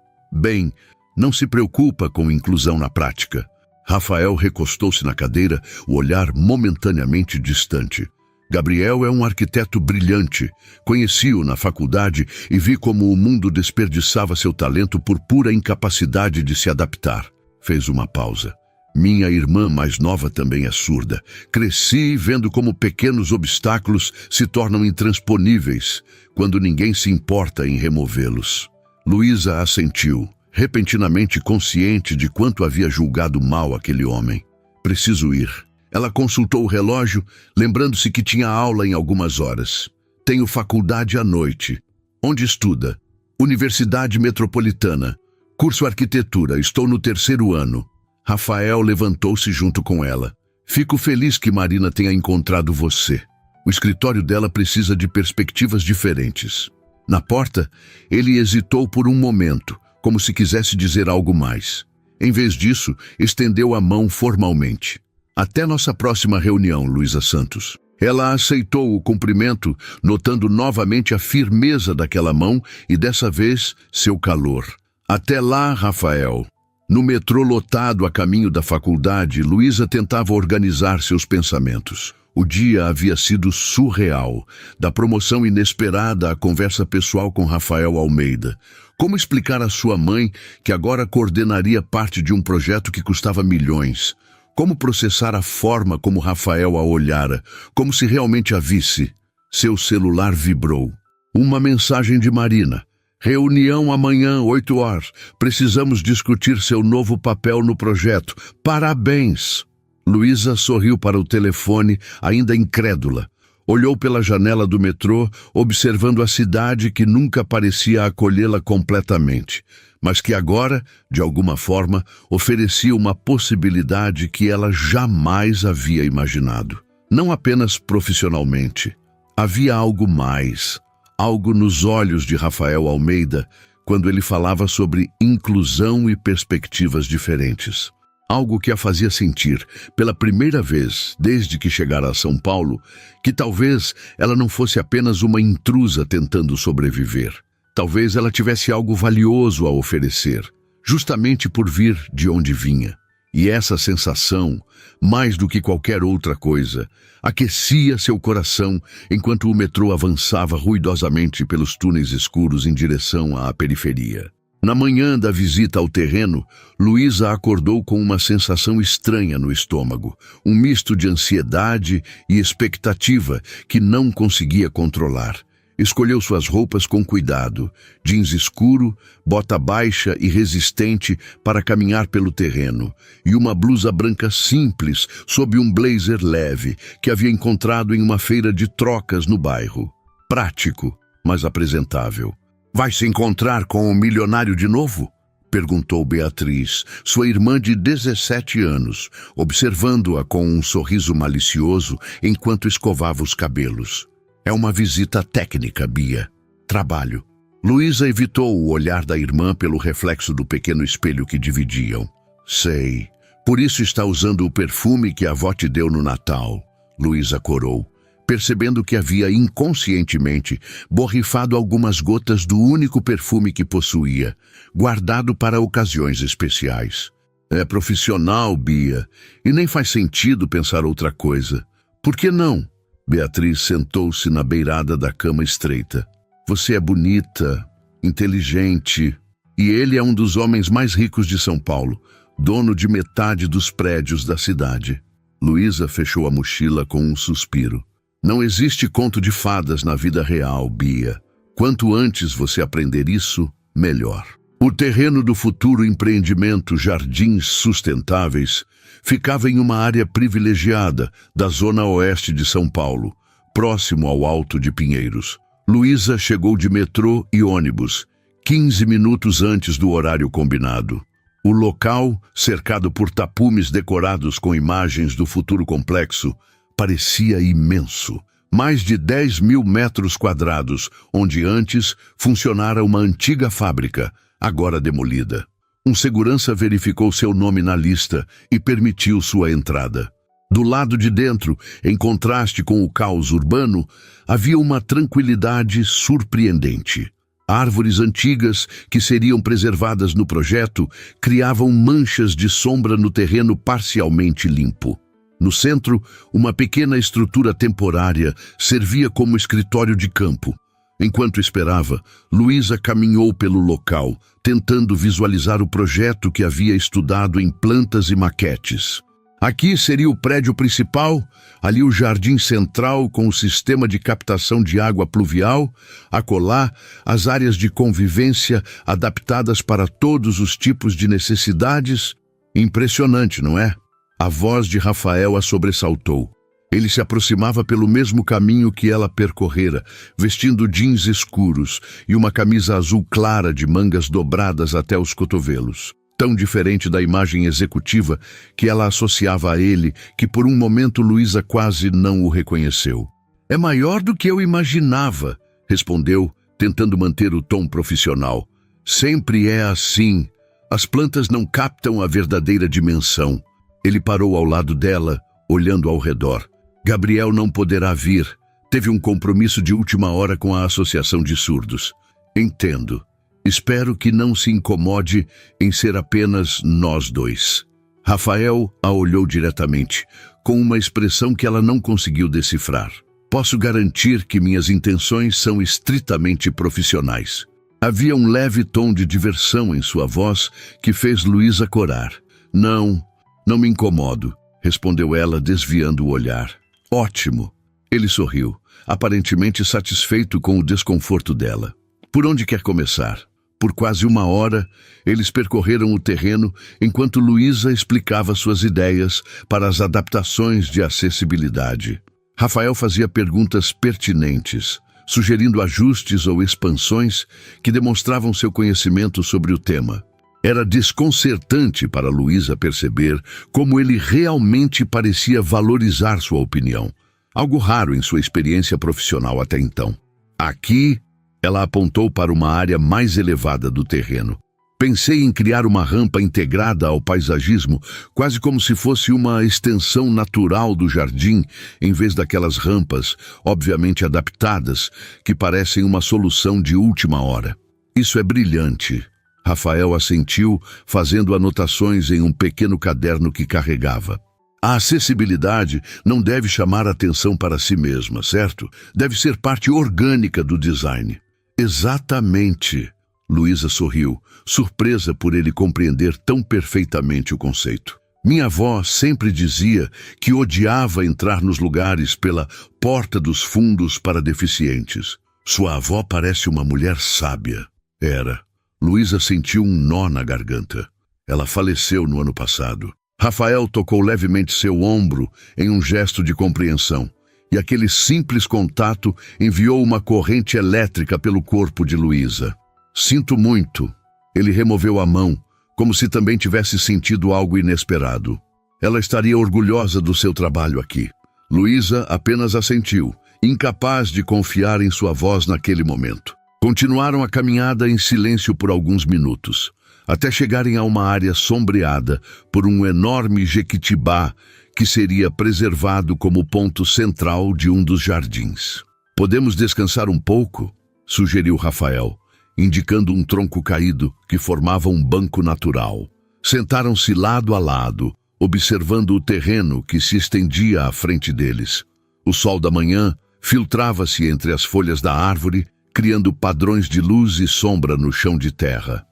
se preocupa com inclusão na prática. Rafael recostou-se na cadeira, o olhar momentaneamente distante. Gabriel é um arquiteto brilhante. Conheci-o na faculdade e vi como o mundo desperdiçava seu talento por pura incapacidade de se adaptar. Fez uma pausa. Minha irmã mais nova também é surda. Cresci vendo como pequenos obstáculos se tornam intransponíveis quando ninguém se importa em removê-los. Luísa assentiu, repentinamente consciente de quanto havia julgado mal aquele homem. Preciso ir. Ela consultou o relógio, lembrando-se que tinha aula em algumas horas. Tenho faculdade à noite. Onde estuda? Universidade Metropolitana. Curso Arquitetura. Estou no 3º ano. Rafael levantou-se junto com ela. Fico feliz que Marina tenha encontrado você. O escritório dela precisa de perspectivas diferentes. Na porta, ele hesitou por um momento, como se quisesse dizer algo mais. Em vez disso, estendeu a mão formalmente. Até nossa próxima reunião, Luísa Santos. Ela aceitou o cumprimento, notando novamente a firmeza daquela mão e, dessa vez, seu calor. Até lá, Rafael. No metrô lotado a caminho da faculdade, Luísa tentava organizar seus pensamentos. O dia havia sido surreal, da promoção inesperada à conversa pessoal com Rafael Almeida. Como explicar à sua mãe que agora coordenaria parte de um projeto que custava milhões? Como processar a forma como Rafael a olhara, como se realmente a visse? Seu celular vibrou. Uma mensagem de Marina. Reunião amanhã, 8 horas. Precisamos discutir seu novo papel no projeto. Parabéns! Luísa sorriu para o telefone, ainda incrédula. Olhou pela janela do metrô, observando a cidade que nunca parecia acolhê-la completamente, mas que agora, de alguma forma, oferecia uma possibilidade que ela jamais havia imaginado. Não apenas profissionalmente. Havia algo mais, algo nos olhos de Rafael Almeida, quando ele falava sobre inclusão e perspectivas diferentes. Algo que a fazia sentir, pela primeira vez desde que chegara a São Paulo, que talvez ela não fosse apenas uma intrusa tentando sobreviver. Talvez ela tivesse algo valioso a oferecer, justamente por vir de onde vinha. E essa sensação, mais do que qualquer outra coisa, aquecia seu coração enquanto o metrô avançava ruidosamente pelos túneis escuros em direção à periferia. Na manhã da visita ao terreno, Luísa acordou com uma sensação estranha no estômago, um misto de ansiedade e expectativa que não conseguia controlar. Escolheu suas roupas com cuidado, jeans escuro, bota baixa e resistente para caminhar pelo terreno, e uma blusa branca simples sob um blazer leve que havia encontrado em uma feira de trocas no bairro. Prático, mas apresentável. Vai se encontrar com o milionário de novo? Perguntou Beatriz, sua irmã de 17 anos, observando-a com um sorriso malicioso enquanto escovava os cabelos. É uma visita técnica, Bia. Trabalho. Luísa evitou o olhar da irmã pelo reflexo do pequeno espelho que dividiam. Sei. Por isso está usando o perfume que a avó te deu no Natal. Luísa corou, percebendo que havia inconscientemente borrifado algumas gotas do único perfume que possuía, guardado para ocasiões especiais. É profissional, Bia, e nem faz sentido pensar outra coisa. Por que não? Beatriz sentou-se na beirada da cama estreita. Você é bonita, inteligente, e ele é um dos homens mais ricos de São Paulo, dono de metade dos prédios da cidade. Luísa fechou a mochila com um suspiro. Não existe conto de fadas na vida real, Bia. Quanto antes você aprender isso, melhor. O terreno do futuro empreendimento Jardins Sustentáveis ficava em uma área privilegiada da zona oeste de São Paulo, próximo ao Alto de Pinheiros. Luísa chegou de metrô e ônibus, 15 minutos antes do horário combinado. O local, cercado por tapumes decorados com imagens do futuro complexo, parecia imenso. Mais de 10.000 metros quadrados, onde antes funcionara uma antiga fábrica, agora demolida. Um segurança verificou seu nome na lista e permitiu sua entrada. Do lado de dentro, em contraste com o caos urbano, havia uma tranquilidade surpreendente. Árvores antigas, que seriam preservadas no projeto, criavam manchas de sombra no terreno parcialmente limpo. No centro, uma pequena estrutura temporária servia como escritório de campo. Enquanto esperava, Luísa caminhou pelo local, tentando visualizar o projeto que havia estudado em plantas e maquetes. Aqui seria o prédio principal, ali o jardim central com o sistema de captação de água pluvial, acolá as áreas de convivência adaptadas para todos os tipos de necessidades. Impressionante, não é? A voz de Rafael a sobressaltou. Ele se aproximava pelo mesmo caminho que ela percorrera, vestindo jeans escuros e uma camisa azul clara de mangas dobradas até os cotovelos. Tão diferente da imagem executiva que ela associava a ele, que por um momento Luísa quase não o reconheceu. É maior do que eu imaginava, respondeu, tentando manter o tom profissional. Sempre é assim. As plantas não captam a verdadeira dimensão. Ele parou ao lado dela, olhando ao redor. Gabriel não poderá vir. Teve um compromisso de última hora com a Associação de Surdos. Entendo. Espero que não se incomode em ser apenas nós dois. Rafael a olhou diretamente, com uma expressão que ela não conseguiu decifrar. Posso garantir que minhas intenções são estritamente profissionais. Havia um leve tom de diversão em sua voz que fez Luísa corar. Não me incomodo, respondeu ela, desviando o olhar. Ótimo. Ele sorriu, aparentemente satisfeito com o desconforto dela. Por onde quer começar? Por quase 1 hora, eles percorreram o terreno enquanto Luísa explicava suas ideias para as adaptações de acessibilidade. Rafael fazia perguntas pertinentes, sugerindo ajustes ou expansões que demonstravam seu conhecimento sobre o tema. Era desconcertante para Luísa perceber como ele realmente parecia valorizar sua opinião, algo raro em sua experiência profissional até então. Aqui, ela apontou para uma área mais elevada do terreno. Pensei em criar uma rampa integrada ao paisagismo, quase como se fosse uma extensão natural do jardim, em vez daquelas rampas, obviamente adaptadas, que parecem uma solução de última hora. Isso é brilhante. Rafael assentiu, fazendo anotações em um pequeno caderno que carregava. A acessibilidade não deve chamar atenção para si mesma, certo? Deve ser parte orgânica do design. Exatamente. Luísa sorriu, surpresa por ele compreender tão perfeitamente o conceito. Minha avó sempre dizia que odiava entrar nos lugares pela porta dos fundos para deficientes. Sua avó parece uma mulher sábia. Era. Luísa sentiu um nó na garganta. Ela faleceu no ano passado. Rafael tocou levemente seu ombro em um gesto de compreensão, e aquele simples contato enviou uma corrente elétrica pelo corpo de Luísa. Sinto muito. Ele removeu a mão, como se também tivesse sentido algo inesperado. Ela estaria orgulhosa do seu trabalho aqui. Luísa apenas assentiu, incapaz de confiar em sua voz naquele momento. Continuaram a caminhada em silêncio por alguns minutos, até chegarem a uma área sombreada por um enorme jequitibá que seria preservado como ponto central de um dos jardins. Podemos descansar um pouco? Sugeriu Rafael, indicando um tronco caído que formava um banco natural. Sentaram-se lado a lado, observando o terreno que se estendia à frente deles. O sol da manhã filtrava-se entre as folhas da árvore, criando padrões de luz e sombra no chão de terra.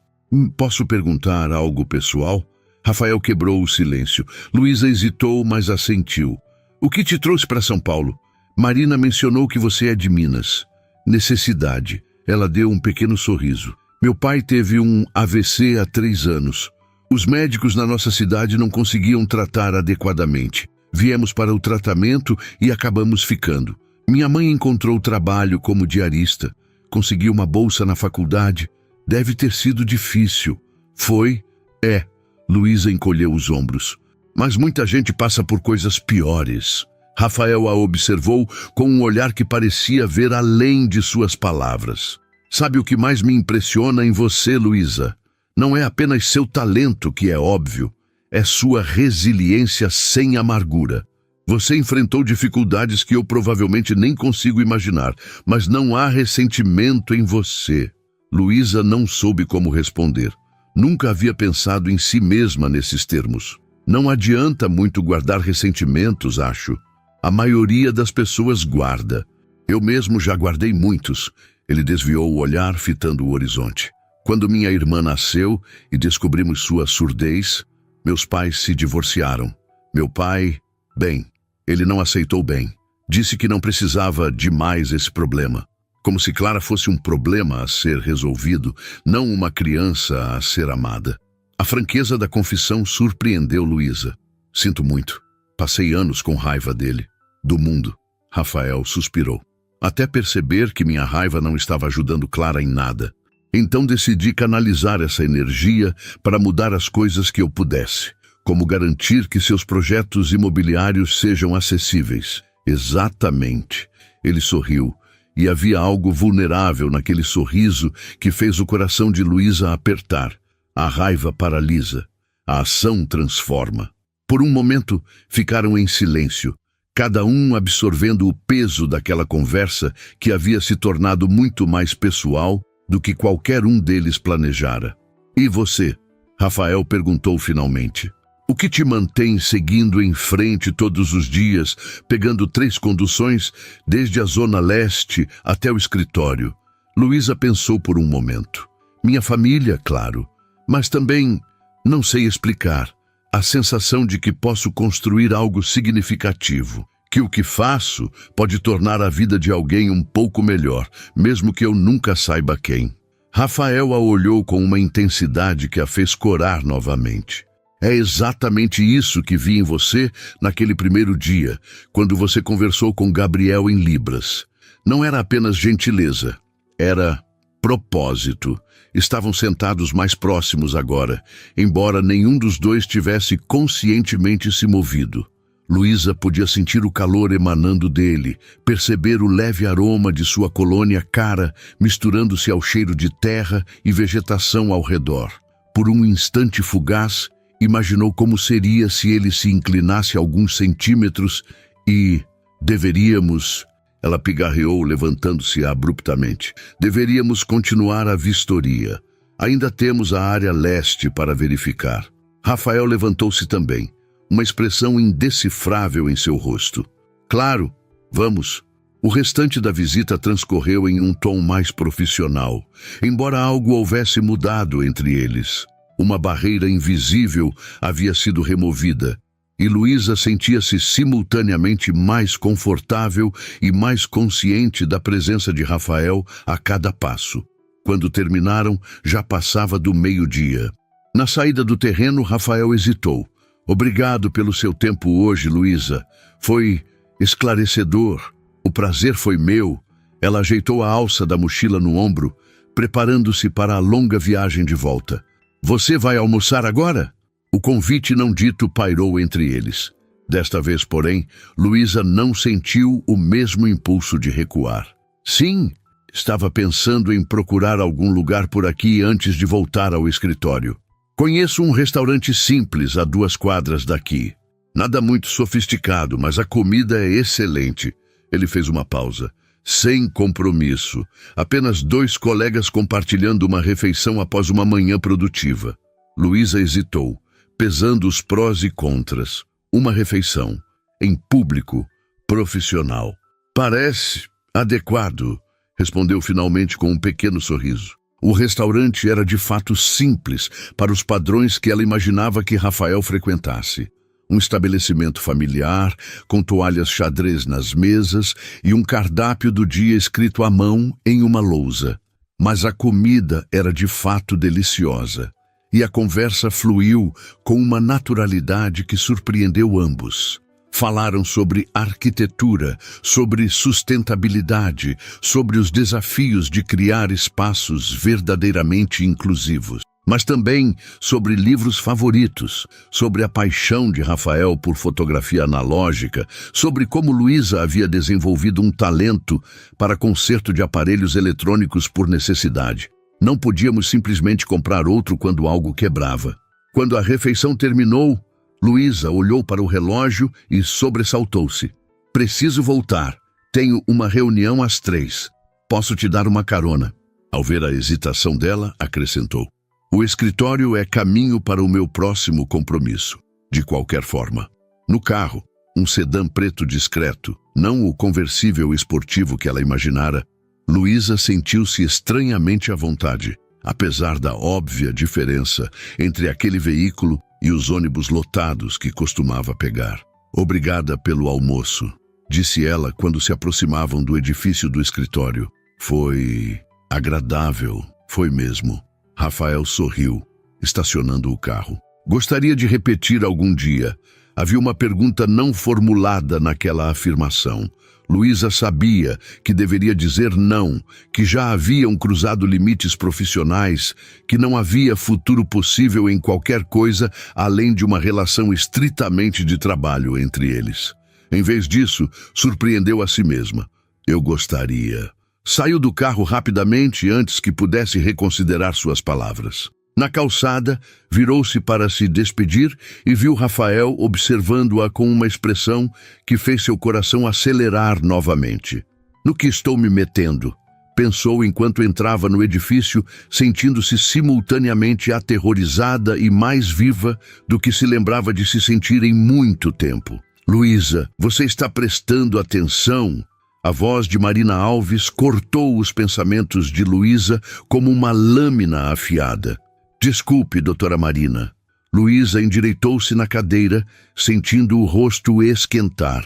Posso perguntar algo pessoal? Rafael quebrou o silêncio. Luísa hesitou, mas assentiu. O que te trouxe para São Paulo? Marina mencionou que você é de Minas. Necessidade. Ela deu um pequeno sorriso. Meu pai teve um AVC há 3 anos. Os médicos na nossa cidade não conseguiam tratar adequadamente. Viemos para o tratamento e acabamos ficando. Minha mãe encontrou trabalho como diarista. Conseguiu uma bolsa na faculdade. Deve ter sido difícil. Foi? É. Luísa encolheu os ombros. Mas muita gente passa por coisas piores. Rafael a observou com um olhar que parecia ver além de suas palavras. Sabe o que mais me impressiona em você, Luísa? Não é apenas seu talento, que é óbvio. É sua resiliência sem amargura. Você enfrentou dificuldades que eu provavelmente nem consigo imaginar, mas não há ressentimento em você. Luísa não soube como responder. Nunca havia pensado em si mesma nesses termos. Não adianta muito guardar ressentimentos, acho. A maioria das pessoas guarda. Eu mesmo já guardei muitos. Ele desviou o olhar, fitando o horizonte. Quando minha irmã nasceu e descobrimos sua surdez, meus pais se divorciaram. Meu pai, bem, ele não aceitou bem. Disse que não precisava de mais esse problema. Como se Clara fosse um problema a ser resolvido, não uma criança a ser amada. A franqueza da confissão surpreendeu Luísa. Sinto muito. Passei anos com raiva dele. Do mundo. Rafael suspirou. Até perceber que minha raiva não estava ajudando Clara em nada. Então decidi canalizar essa energia para mudar as coisas que eu pudesse. Como garantir que seus projetos imobiliários sejam acessíveis. Exatamente. Ele sorriu. E havia algo vulnerável naquele sorriso que fez o coração de Luísa apertar. A raiva paralisa. A ação transforma. Por um momento, ficaram em silêncio, cada um absorvendo o peso daquela conversa que havia se tornado muito mais pessoal do que qualquer um deles planejara. E você? Rafael perguntou finalmente. O que te mantém seguindo em frente todos os dias, pegando 3 conduções, desde a zona leste até o escritório? Luísa pensou por um momento. Minha família, claro, mas também, não sei explicar, a sensação de que posso construir algo significativo, que o que faço pode tornar a vida de alguém um pouco melhor, mesmo que eu nunca saiba quem. Rafael a olhou com uma intensidade que a fez corar novamente. É exatamente isso que vi em você naquele primeiro dia, quando você conversou com Gabriel em Libras. Não era apenas gentileza, era propósito. Estavam sentados mais próximos agora, embora nenhum dos dois tivesse conscientemente se movido. Luísa podia sentir o calor emanando dele, perceber o leve aroma de sua colônia cara misturando-se ao cheiro de terra e vegetação ao redor. Por um instante fugaz, imaginou como seria se ele se inclinasse alguns centímetros e... Deveríamos... Ela pigarreou, levantando-se abruptamente. Deveríamos continuar a vistoria. Ainda temos a área leste para verificar. Rafael levantou-se também, uma expressão indecifrável em seu rosto. Claro, vamos. O restante da visita transcorreu em um tom mais profissional, embora algo houvesse mudado entre eles. Uma barreira invisível havia sido removida, e Luísa sentia-se simultaneamente mais confortável e mais consciente da presença de Rafael a cada passo. Quando terminaram, já passava do meio-dia. Na saída do terreno, Rafael hesitou. Obrigado pelo seu tempo hoje, Luísa. Foi esclarecedor. O prazer foi meu. Ela ajeitou a alça da mochila no ombro, preparando-se para a longa viagem de volta. Você vai almoçar agora? O convite não dito pairou entre eles. Desta vez, porém, Luísa não sentiu o mesmo impulso de recuar. Sim, estava pensando em procurar algum lugar por aqui antes de voltar ao escritório. Conheço um restaurante simples a 2 quadras daqui. Nada muito sofisticado, mas a comida é excelente. Ele fez uma pausa. Sem compromisso. Apenas 2 colegas compartilhando uma refeição após uma manhã produtiva. Luísa hesitou, pesando os prós e contras. Uma refeição, em público, profissional. Parece adequado, respondeu finalmente com um pequeno sorriso. O restaurante era de fato simples para os padrões que ela imaginava que Rafael frequentasse. Um estabelecimento familiar, com toalhas xadrez nas mesas e um cardápio do dia escrito à mão em uma lousa. Mas a comida era de fato deliciosa. E a conversa fluiu com uma naturalidade que surpreendeu ambos. Falaram sobre arquitetura, sobre sustentabilidade, sobre os desafios de criar espaços verdadeiramente inclusivos. Mas também sobre livros favoritos, sobre a paixão de Rafael por fotografia analógica, sobre como Luísa havia desenvolvido um talento para conserto de aparelhos eletrônicos por necessidade. Não podíamos simplesmente comprar outro quando algo quebrava. Quando a refeição terminou, Luísa olhou para o relógio e sobressaltou-se. Preciso voltar. Tenho uma reunião às 3. Posso te dar uma carona? Ao ver a hesitação dela, acrescentou. O escritório é caminho para o meu próximo compromisso. De qualquer forma. No carro, um sedã preto discreto, não o conversível esportivo que ela imaginara, Luísa sentiu-se estranhamente à vontade, apesar da óbvia diferença entre aquele veículo e os ônibus lotados que costumava pegar. Obrigada pelo almoço, disse ela quando se aproximavam do edifício do escritório. Foi agradável, foi mesmo. Rafael sorriu, estacionando o carro. Gostaria de repetir algum dia. Havia uma pergunta não formulada naquela afirmação. Luísa sabia que deveria dizer não, que já haviam cruzado limites profissionais, que não havia futuro possível em qualquer coisa além de uma relação estritamente de trabalho entre eles. Em vez disso, surpreendeu a si mesma. Eu gostaria. Saiu do carro rapidamente antes que pudesse reconsiderar suas palavras. Na calçada, virou-se para se despedir e viu Rafael observando-a com uma expressão que fez seu coração acelerar novamente. No que estou me metendo? Pensou enquanto entrava no edifício, sentindo-se simultaneamente aterrorizada e mais viva do que se lembrava de se sentir em muito tempo. Luísa, você está prestando atenção? A voz de Marina Alves cortou os pensamentos de Luísa como uma lâmina afiada. Desculpe, doutora Marina. Luísa endireitou-se na cadeira, sentindo o rosto esquentar.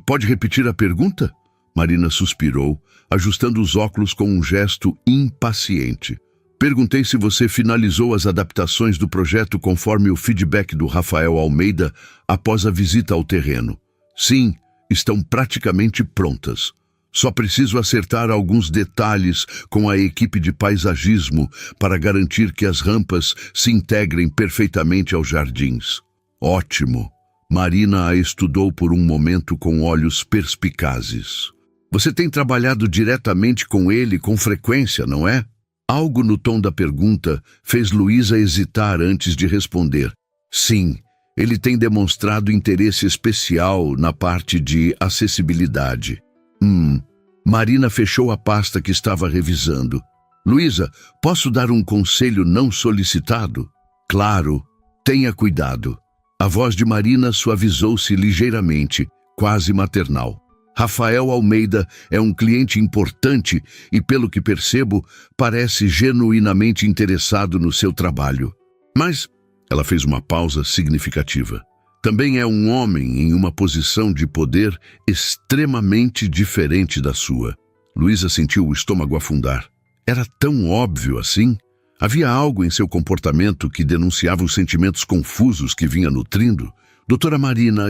Pode repetir a pergunta? Marina suspirou, ajustando os óculos com um gesto impaciente. Perguntei se você finalizou as adaptações do projeto conforme o feedback do Rafael Almeida após a visita ao terreno. Sim, estão praticamente prontas. Só preciso acertar alguns detalhes com a equipe de paisagismo para garantir que as rampas se integrem perfeitamente aos jardins. Ótimo! Marina a estudou por um momento com olhos perspicazes. Você tem trabalhado diretamente com ele com frequência, não é? Algo no tom da pergunta fez Luísa hesitar antes de responder. Sim, ele tem demonstrado interesse especial na parte de acessibilidade. Marina fechou a pasta que estava revisando. Luísa, posso dar um conselho não solicitado? Claro, tenha cuidado. A voz de Marina suavizou-se ligeiramente, quase maternal. Rafael Almeida é um cliente importante e, pelo que percebo, parece genuinamente interessado no seu trabalho. Mas, ela fez uma pausa significativa. Também é um homem em uma posição de poder extremamente diferente da sua. Luísa sentiu o estômago afundar. Era tão óbvio assim? Havia algo em seu comportamento que denunciava os sentimentos confusos que vinha nutrindo. Doutora Marina,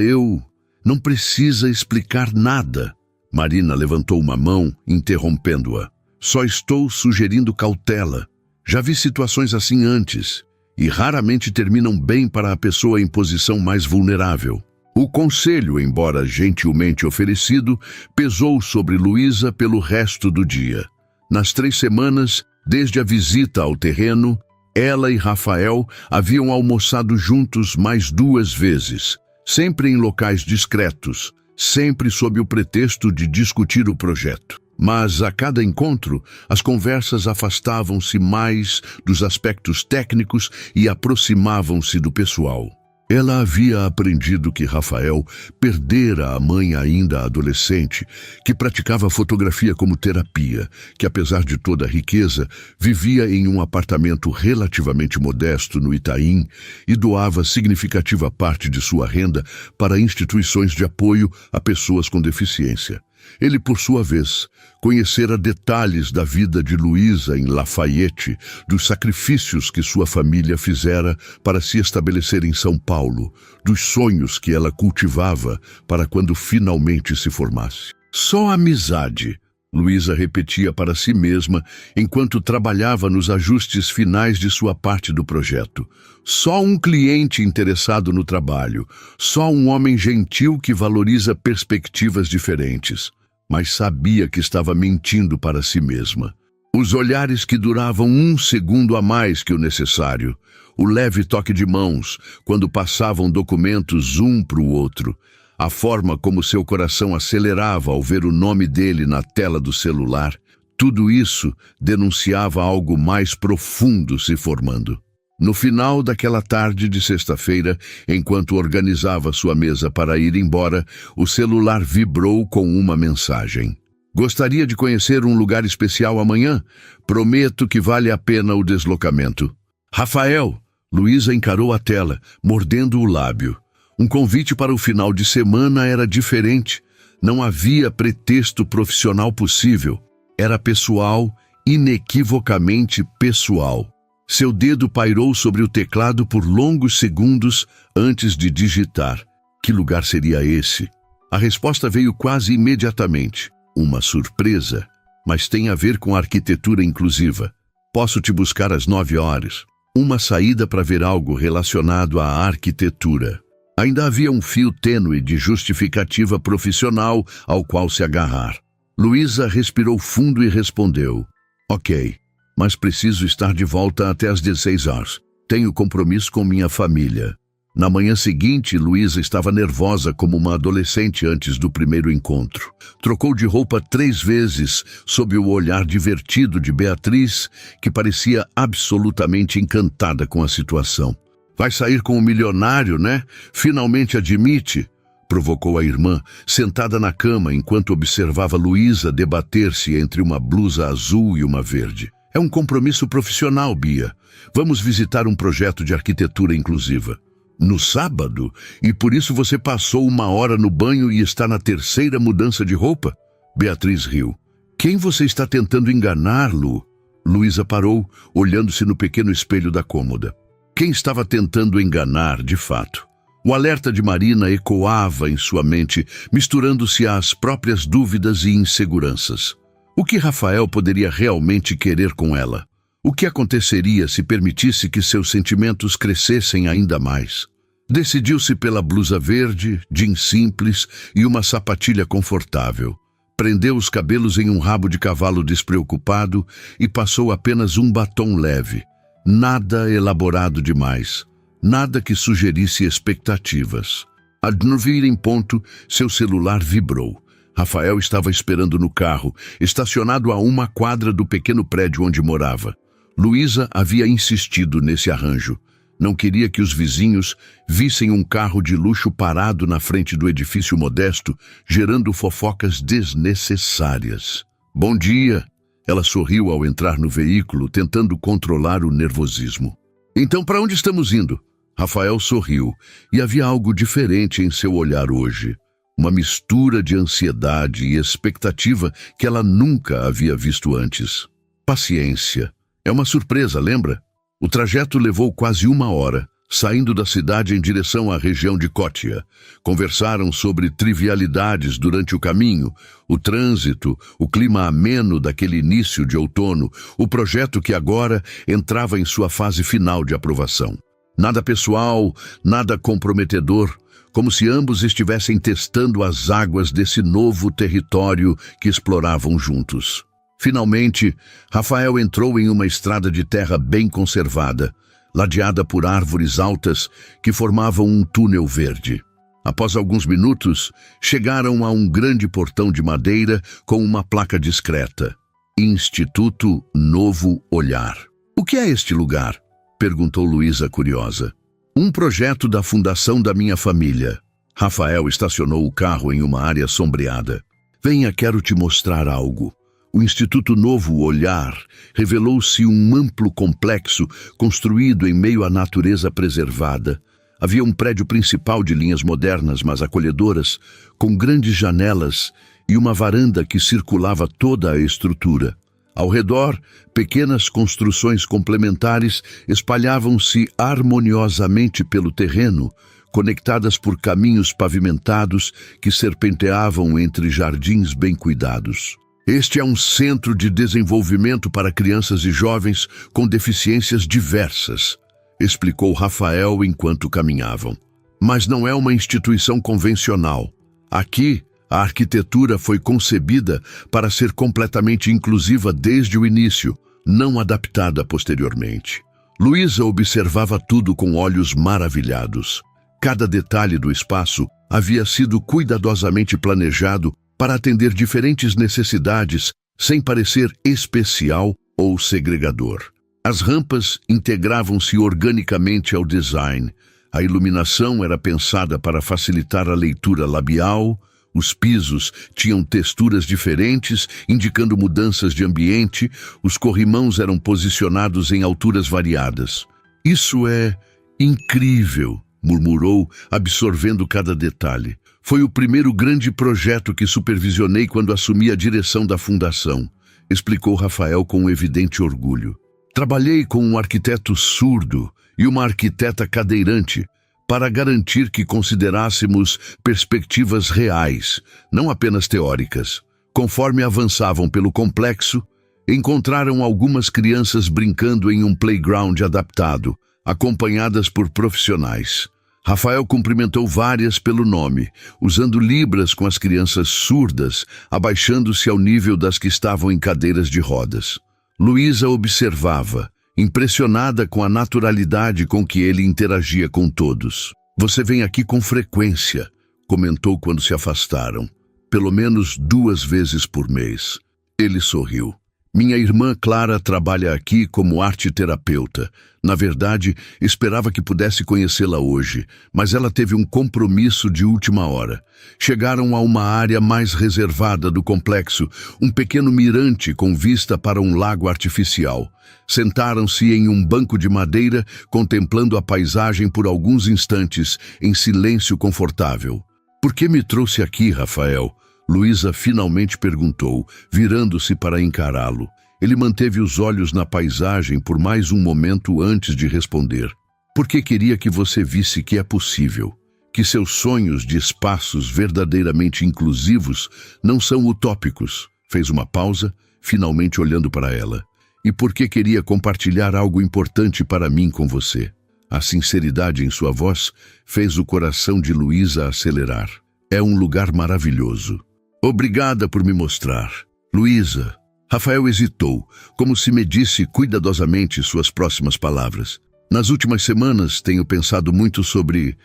não precisa explicar nada. Marina levantou uma mão, interrompendo-a. Só estou sugerindo cautela. Já vi situações assim antes. E raramente terminam bem para a pessoa em posição mais vulnerável. O conselho, embora gentilmente oferecido, pesou sobre Luísa pelo resto do dia. Nas 3 semanas, desde a visita ao terreno, ela e Rafael haviam almoçado juntos mais 2 vezes, sempre em locais discretos, sempre sob o pretexto de discutir o projeto. Mas, a cada encontro, as conversas afastavam-se mais dos aspectos técnicos e aproximavam-se do pessoal. Ela havia aprendido que Rafael perdera a mãe ainda adolescente, que praticava fotografia como terapia, que apesar de toda a riqueza, vivia em um apartamento relativamente modesto no Itaim e doava significativa parte de sua renda para instituições de apoio a pessoas com deficiência. Ele, por sua vez, conhecera detalhes da vida de Luísa em Lafayette, dos sacrifícios que sua família fizera para se estabelecer em São Paulo, dos sonhos que ela cultivava para quando finalmente se formasse. Só amizade, Luísa repetia para si mesma enquanto trabalhava nos ajustes finais de sua parte do projeto. Só um cliente interessado no trabalho, só um homem gentil que valoriza perspectivas diferentes. Mas sabia que estava mentindo para si mesma. Os olhares que duravam 1 segundo a mais que o necessário, o leve toque de mãos quando passavam documentos um para o outro, a forma como seu coração acelerava ao ver o nome dele na tela do celular, tudo isso denunciava algo mais profundo se formando. No final daquela tarde de sexta-feira, enquanto organizava sua mesa para ir embora, o celular vibrou com uma mensagem. Gostaria de conhecer um lugar especial amanhã? Prometo que vale a pena o deslocamento. Rafael! Luísa encarou a tela, mordendo o lábio. Um convite para o final de semana era diferente. Não havia pretexto profissional possível. Era pessoal, inequivocamente pessoal. Seu dedo pairou sobre o teclado por longos segundos antes de digitar. Que lugar seria esse? A resposta veio quase imediatamente. Uma surpresa, mas tem a ver com a arquitetura inclusiva. Posso te buscar às 9 horas. Uma saída para ver algo relacionado à arquitetura. Ainda havia um fio tênue de justificativa profissional ao qual se agarrar. Luísa respirou fundo e respondeu. Ok. Mas preciso estar de volta até às 16 horas. Tenho compromisso com minha família. Na manhã seguinte, Luísa estava nervosa como uma adolescente antes do primeiro encontro. Trocou de roupa 3 vezes sob o olhar divertido de Beatriz, que parecia absolutamente encantada com a situação. Vai sair com um milionário, né? Finalmente admite. Provocou a irmã, sentada na cama enquanto observava Luísa debater-se entre uma blusa azul e uma verde. É um compromisso profissional, Bia. Vamos visitar um projeto de arquitetura inclusiva. No sábado? E por isso você passou 1 hora no banho e está na 3ª mudança de roupa? Beatriz riu. Quem você está tentando enganar, Lu? Luísa parou, olhando-se no pequeno espelho da cômoda. Quem estava tentando enganar, de fato? O alerta de Marina ecoava em sua mente, misturando-se às próprias dúvidas e inseguranças. O que Rafael poderia realmente querer com ela? O que aconteceria se permitisse que seus sentimentos crescessem ainda mais? Decidiu-se pela blusa verde, jeans simples e uma sapatilha confortável. Prendeu os cabelos em um rabo de cavalo despreocupado e passou apenas um batom leve. Nada elaborado demais. Nada que sugerisse expectativas. A 9 em ponto, seu celular vibrou. Rafael estava esperando no carro, estacionado a 1 quadra do pequeno prédio onde morava. Luísa havia insistido nesse arranjo. Não queria que os vizinhos vissem um carro de luxo parado na frente do edifício modesto, gerando fofocas desnecessárias. Bom dia! Ela sorriu ao entrar no veículo, tentando controlar o nervosismo. Então, para onde estamos indo? Rafael sorriu, e havia algo diferente em seu olhar hoje. Uma mistura de ansiedade e expectativa que ela nunca havia visto antes. Paciência. É uma surpresa, lembra? O trajeto levou quase 1 hora, saindo da cidade em direção à região de Cotia. Conversaram sobre trivialidades durante o caminho, o trânsito, o clima ameno daquele início de outono, o projeto que agora entrava em sua fase final de aprovação. Nada pessoal, nada comprometedor, como se ambos estivessem testando as águas desse novo território que exploravam juntos. Finalmente, Rafael entrou em uma estrada de terra bem conservada, ladeada por árvores altas que formavam um túnel verde. Após alguns minutos, chegaram a um grande portão de madeira com uma placa discreta. Instituto Novo Olhar. O que é este lugar? Perguntou Luísa curiosa. Um projeto da fundação da minha família. Rafael estacionou o carro em uma área sombreada. Venha, quero te mostrar algo. O Instituto Novo Olhar revelou-se um amplo complexo construído em meio à natureza preservada. Havia um prédio principal de linhas modernas, mas acolhedoras, com grandes janelas e uma varanda que circulava toda a estrutura. Ao redor, pequenas construções complementares espalhavam-se harmoniosamente pelo terreno, conectadas por caminhos pavimentados que serpenteavam entre jardins bem cuidados. Este é um centro de desenvolvimento para crianças e jovens com deficiências diversas, explicou Rafael enquanto caminhavam. Mas não é uma instituição convencional. Aqui, a arquitetura foi concebida para ser completamente inclusiva desde o início, não adaptada posteriormente. Luísa observava tudo com olhos maravilhados. Cada detalhe do espaço havia sido cuidadosamente planejado para atender diferentes necessidades sem parecer especial ou segregador. As rampas integravam-se organicamente ao design. A iluminação era pensada para facilitar a leitura labial. Os pisos tinham texturas diferentes, indicando mudanças de ambiente. Os corrimãos eram posicionados em alturas variadas. Isso é incrível, murmurou, absorvendo cada detalhe. Foi o primeiro grande projeto que supervisionei quando assumi a direção da fundação, explicou Rafael com um evidente orgulho. Trabalhei com um arquiteto surdo e uma arquiteta cadeirante para garantir que considerássemos perspectivas reais, não apenas teóricas. Conforme avançavam pelo complexo, encontraram algumas crianças brincando em um playground adaptado, acompanhadas por profissionais. Rafael cumprimentou várias pelo nome, usando libras com as crianças surdas, abaixando-se ao nível das que estavam em cadeiras de rodas. Luísa observava, impressionada com a naturalidade com que ele interagia com todos. Você vem aqui com frequência, comentou quando se afastaram. Pelo menos 2 vezes por mês. Ele sorriu. Minha irmã Clara trabalha aqui como arte-terapeuta. Na verdade, esperava que pudesse conhecê-la hoje, mas ela teve um compromisso de última hora. Chegaram a uma área mais reservada do complexo, um pequeno mirante com vista para um lago artificial. Sentaram-se em um banco de madeira, contemplando a paisagem por alguns instantes, em silêncio confortável. "Por que me trouxe aqui, Rafael?" Luísa finalmente perguntou, virando-se para encará-lo. Ele manteve os olhos na paisagem por mais um momento antes de responder. "Porque queria que você visse que é possível, que seus sonhos de espaços verdadeiramente inclusivos não são utópicos." Fez uma pausa, finalmente olhando para ela. "E porque queria compartilhar algo importante para mim com você." A sinceridade em sua voz fez o coração de Luísa acelerar. "É um lugar maravilhoso." "Obrigada por me mostrar." "Luísa." Rafael hesitou, como se medisse cuidadosamente suas próximas palavras. "Nas últimas semanas tenho pensado muito sobre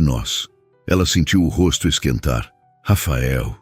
nós." Ela sentiu o rosto esquentar. "Rafael,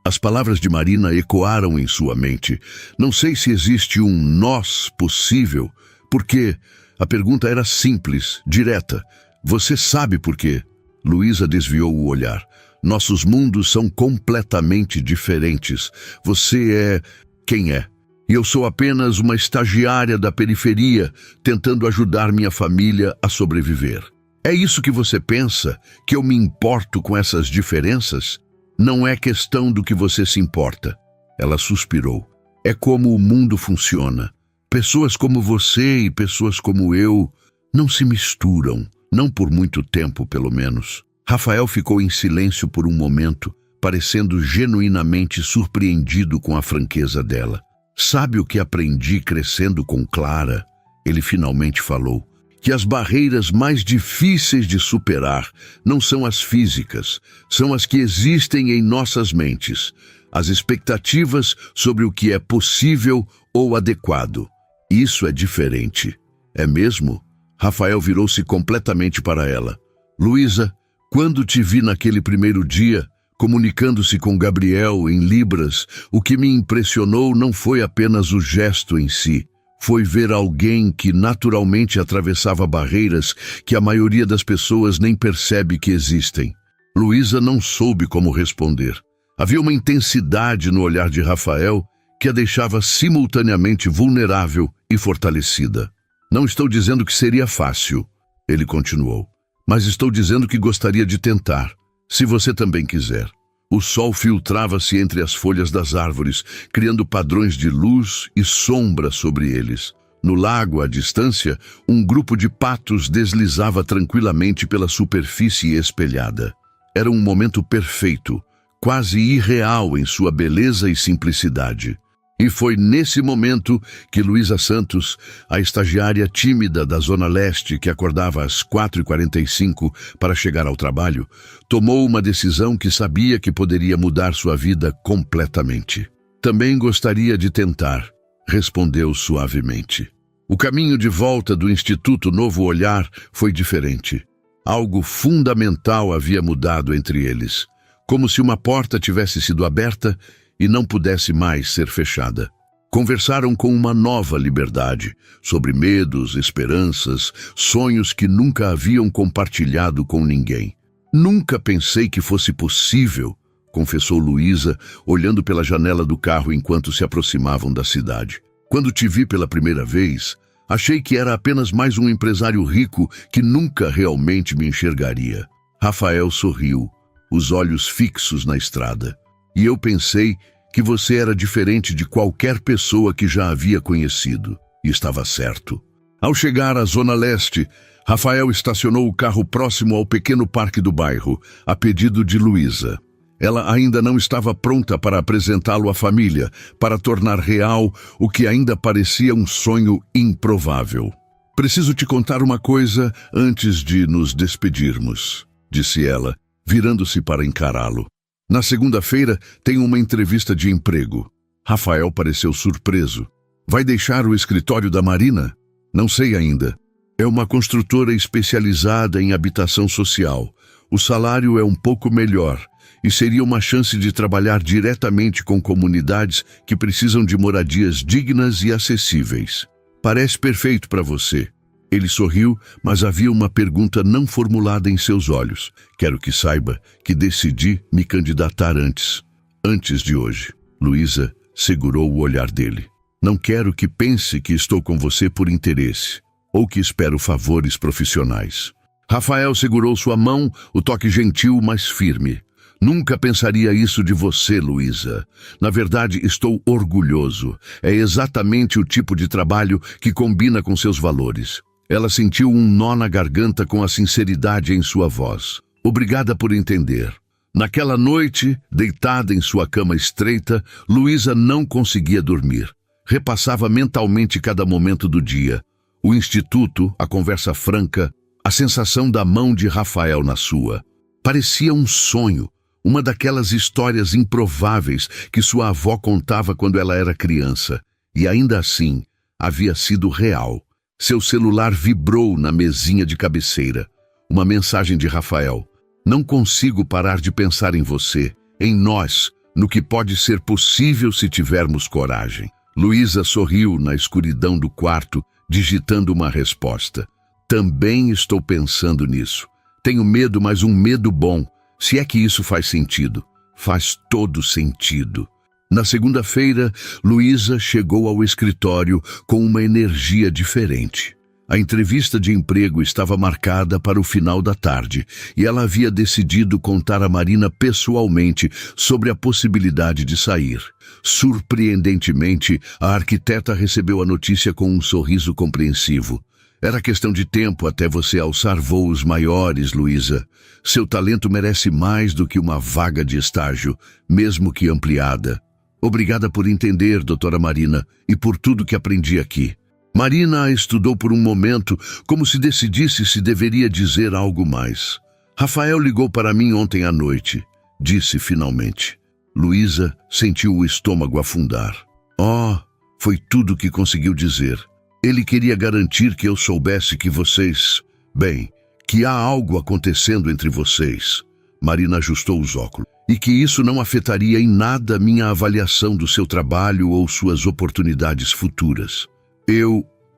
As palavras de Marina ecoaram em sua mente. "Não sei se existe um nós possível, porque..." A pergunta era simples, direta. "Você sabe por quê?" Luísa desviou o olhar. "Nossos mundos são completamente diferentes. Você é quem é. E eu sou apenas uma estagiária da periferia, tentando ajudar minha família a sobreviver. É isso que você pensa? Que eu me importo com essas diferenças? Não é questão do que você se importa." Ela suspirou. "É como o mundo funciona. Pessoas como você e pessoas como eu não se misturam. Não por muito tempo, pelo menos." Rafael ficou em silêncio por um momento, parecendo genuinamente surpreendido com a franqueza dela. "Sabe o que aprendi crescendo com Clara?" Ele finalmente falou. "Que as barreiras mais difíceis de superar não são as físicas, são as que existem em nossas mentes. As expectativas sobre o que é possível ou adequado. Isso é diferente." "É mesmo?" Rafael virou-se completamente para ela. "Luísa, quando te vi naquele primeiro dia, comunicando-se com Gabriel em Libras, o que me impressionou não foi apenas o gesto em si. Foi ver alguém que naturalmente atravessava barreiras que a maioria das pessoas nem percebe que existem." Luísa não soube como responder. Havia uma intensidade no olhar de Rafael que a deixava simultaneamente vulnerável e fortalecida. "Não estou dizendo que seria fácil," ele continuou. "Mas estou dizendo que gostaria de tentar, se você também quiser." O sol filtrava-se entre as folhas das árvores, criando padrões de luz e sombra sobre eles. No lago, à distância, um grupo de patos deslizava tranquilamente pela superfície espelhada. Era um momento perfeito, quase irreal em sua beleza e simplicidade. E foi nesse momento que Luísa Santos, a estagiária tímida da Zona Leste que acordava às 4h45 para chegar ao trabalho, tomou uma decisão que sabia que poderia mudar sua vida completamente. "Também gostaria de tentar", respondeu suavemente. O caminho de volta do Instituto Novo Olhar foi diferente. Algo fundamental havia mudado entre eles, como se uma porta tivesse sido aberta e não pudesse mais ser fechada. Conversaram com uma nova liberdade, sobre medos, esperanças, sonhos que nunca haviam compartilhado com ninguém. "Nunca pensei que fosse possível", confessou Luísa, olhando pela janela do carro enquanto se aproximavam da cidade. "Quando te vi pela primeira vez, achei que era apenas mais um empresário rico que nunca realmente me enxergaria." Rafael sorriu, os olhos fixos na estrada. "E eu pensei que você era diferente de qualquer pessoa que já havia conhecido." E estava certo. Ao chegar à Zona Leste, Rafael estacionou o carro próximo ao pequeno parque do bairro, a pedido de Luísa. Ela ainda não estava pronta para apresentá-lo à família, para tornar real o que ainda parecia um sonho improvável. "Preciso te contar uma coisa antes de nos despedirmos", disse ela, virando-se para encará-lo. "Na segunda-feira tenho uma entrevista de emprego." Rafael pareceu surpreso. "Vai deixar o escritório da Marina?" "Não sei ainda. É uma construtora especializada em habitação social. O salário é um pouco melhor e seria uma chance de trabalhar diretamente com comunidades que precisam de moradias dignas e acessíveis. Parece perfeito para você. Ele sorriu, mas havia uma pergunta não formulada em seus olhos. Quero que saiba que decidi me candidatar antes de hoje. Luísa segurou o olhar dele. Não quero que pense que estou com você por interesse, ou que espero favores profissionais. Rafael segurou sua mão, o toque gentil, mas firme. Nunca pensaria isso de você, Luísa. Na verdade, estou orgulhoso. É exatamente o tipo de trabalho que combina com seus valores. Ela sentiu um nó na garganta com a sinceridade em sua voz. Obrigada por entender. Naquela noite, deitada em sua cama estreita, Luísa não conseguia dormir. Repassava mentalmente cada momento do dia. O instituto, a conversa franca, a sensação da mão de Rafael na sua. Parecia um sonho, uma daquelas histórias improváveis que sua avó contava quando ela era criança. E ainda assim, havia sido real. Seu celular vibrou na mesinha de cabeceira. Uma mensagem de Rafael. Não consigo parar de pensar em você, em nós, no que pode ser possível se tivermos coragem. Luísa sorriu na escuridão do quarto, digitando uma resposta. Também estou pensando nisso. Tenho medo, mas um medo bom. Se é que isso faz sentido. Faz todo sentido. Na segunda-feira, Luísa chegou ao escritório com uma energia diferente. A entrevista de emprego estava marcada para o final da tarde e ela havia decidido contar a Marina pessoalmente sobre a possibilidade de sair. Surpreendentemente, a arquiteta recebeu a notícia com um sorriso compreensivo. Era questão de tempo até você alçar voos maiores, Luísa. Seu talento merece mais do que uma vaga de estágio, mesmo que ampliada. Obrigada por entender, doutora Marina, e por tudo que aprendi aqui. Marina a estudou por um momento, como se decidisse se deveria dizer algo mais. Rafael ligou para mim ontem à noite, disse finalmente. Luísa sentiu o estômago afundar. Oh, foi tudo o que conseguiu dizer. Ele queria garantir que eu soubesse que vocês... Bem, que há algo acontecendo entre vocês. Marina ajustou os óculos. E que isso não afetaria em nada minha avaliação do seu trabalho ou suas oportunidades futuras.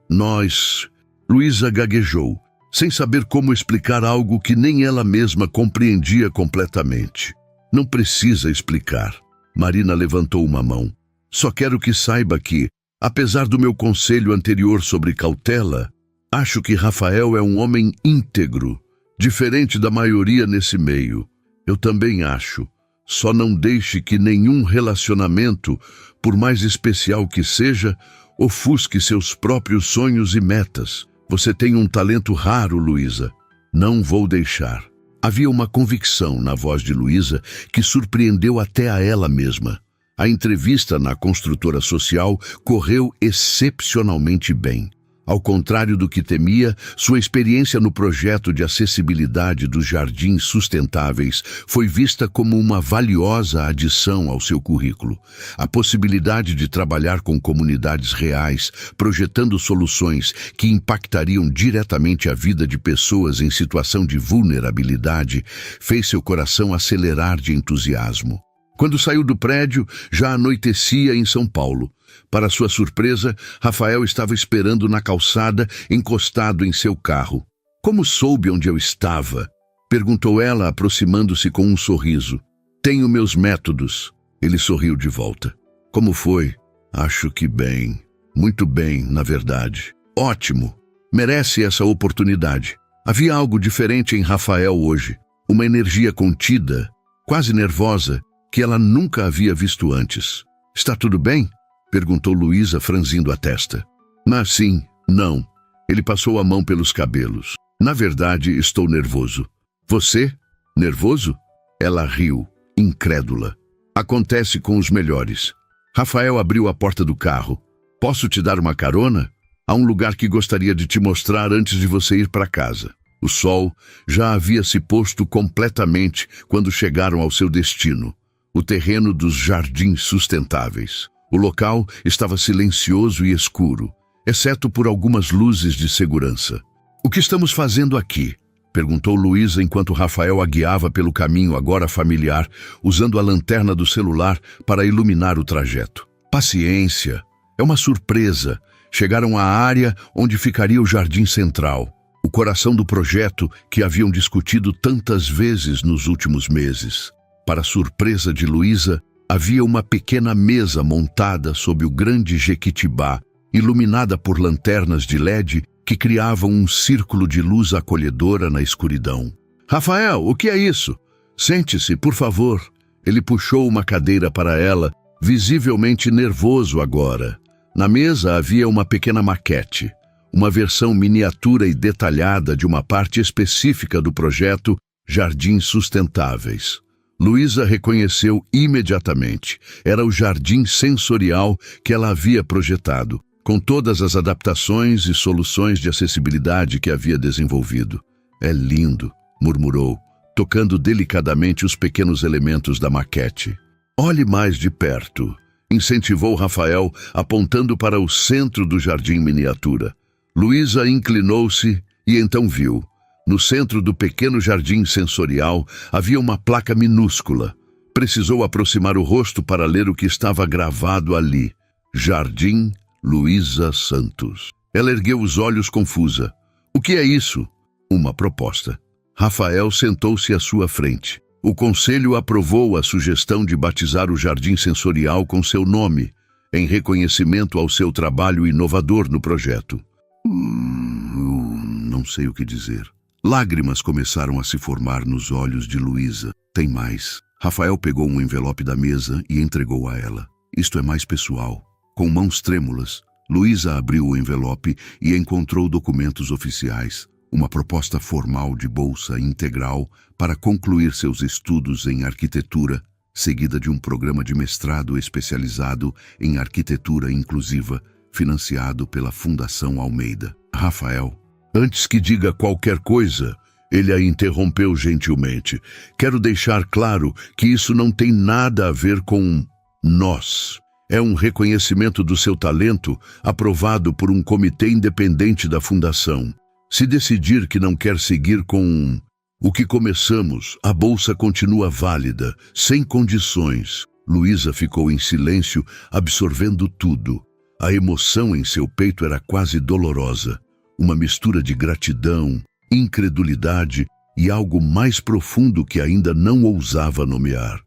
Nós... Luísa gaguejou, sem saber como explicar algo que nem ela mesma compreendia completamente. Não precisa explicar. Marina levantou uma mão. Só quero que saiba que, apesar do meu conselho anterior sobre cautela, acho que Rafael é um homem íntegro, diferente da maioria nesse meio. Eu também acho. Só não deixe que nenhum relacionamento, por mais especial que seja, ofusque seus próprios sonhos e metas. Você tem um talento raro, Luísa. Não vou deixar. Havia uma convicção na voz de Luísa que surpreendeu até a ela mesma. A entrevista na construtora social correu excepcionalmente bem. Ao contrário do que temia, sua experiência no projeto de acessibilidade dos jardins sustentáveis foi vista como uma valiosa adição ao seu currículo. A possibilidade de trabalhar com comunidades reais, projetando soluções que impactariam diretamente a vida de pessoas em situação de vulnerabilidade, fez seu coração acelerar de entusiasmo. Quando saiu do prédio, já anoitecia em São Paulo. Para sua surpresa, Rafael estava esperando na calçada, encostado em seu carro. Como soube onde eu estava? Perguntou ela, aproximando-se com um sorriso. Tenho meus métodos. Ele sorriu de volta. Como foi? Acho que bem. Muito bem, na verdade. Ótimo. Merece essa oportunidade. Havia algo diferente em Rafael hoje. Uma energia contida, quase nervosa, que ela nunca havia visto antes. Está tudo bem? Perguntou Luísa, franzindo a testa. Mas sim, não. Ele passou a mão pelos cabelos. Na verdade, estou nervoso. Você? Nervoso? Ela riu, incrédula. Acontece com os melhores. Rafael abriu a porta do carro. Posso te dar uma carona? Há um lugar que gostaria de te mostrar antes de você ir para casa. O sol já havia se posto completamente quando chegaram ao seu destino, o terreno dos jardins sustentáveis. O local estava silencioso e escuro, exceto por algumas luzes de segurança. O que estamos fazendo aqui? Perguntou Luísa enquanto Rafael a guiava pelo caminho agora familiar, usando a lanterna do celular para iluminar o trajeto. Paciência. É uma surpresa. Chegaram à área onde ficaria o jardim central, o coração do projeto que haviam discutido tantas vezes nos últimos meses. Para surpresa de Luísa, havia uma pequena mesa montada sob o grande jequitibá, iluminada por lanternas de LED que criavam um círculo de luz acolhedora na escuridão. Rafael, o que é isso? Sente-se, por favor. Ele puxou uma cadeira para ela, visivelmente nervoso agora. Na mesa havia uma pequena maquete, uma versão miniatura e detalhada de uma parte específica do projeto Jardins Sustentáveis. Luísa reconheceu imediatamente. Era o jardim sensorial que ela havia projetado, com todas as adaptações e soluções de acessibilidade que havia desenvolvido. É lindo, murmurou, tocando delicadamente os pequenos elementos da maquete. Olhe mais de perto, incentivou Rafael, apontando para o centro do jardim miniatura. Luísa inclinou-se e então viu. No centro do pequeno jardim sensorial havia uma placa minúscula. Precisou aproximar o rosto para ler o que estava gravado ali. Jardim Luísa Santos. Ela ergueu os olhos confusa. O que é isso? Uma proposta. Rafael sentou-se à sua frente. O conselho aprovou a sugestão de batizar o jardim sensorial com seu nome, em reconhecimento ao seu trabalho inovador no projeto. Não sei o que dizer. Lágrimas começaram a se formar nos olhos de Luísa. Tem mais. Rafael pegou um envelope da mesa e entregou a ela. Isto é mais pessoal. Com mãos trêmulas, Luísa abriu o envelope e encontrou documentos oficiais, uma proposta formal de bolsa integral para concluir seus estudos em arquitetura, seguida de um programa de mestrado especializado em arquitetura inclusiva, financiado pela Fundação Almeida. Rafael, antes que diga qualquer coisa, ele a interrompeu gentilmente. Quero deixar claro que isso não tem nada a ver com nós. É um reconhecimento do seu talento aprovado por um comitê independente da Fundação. Se decidir que não quer seguir com o que começamos, a bolsa continua válida, sem condições. Luísa ficou em silêncio, absorvendo tudo. A emoção em seu peito era quase dolorosa. Uma mistura de gratidão, incredulidade e algo mais profundo que ainda não ousava nomear.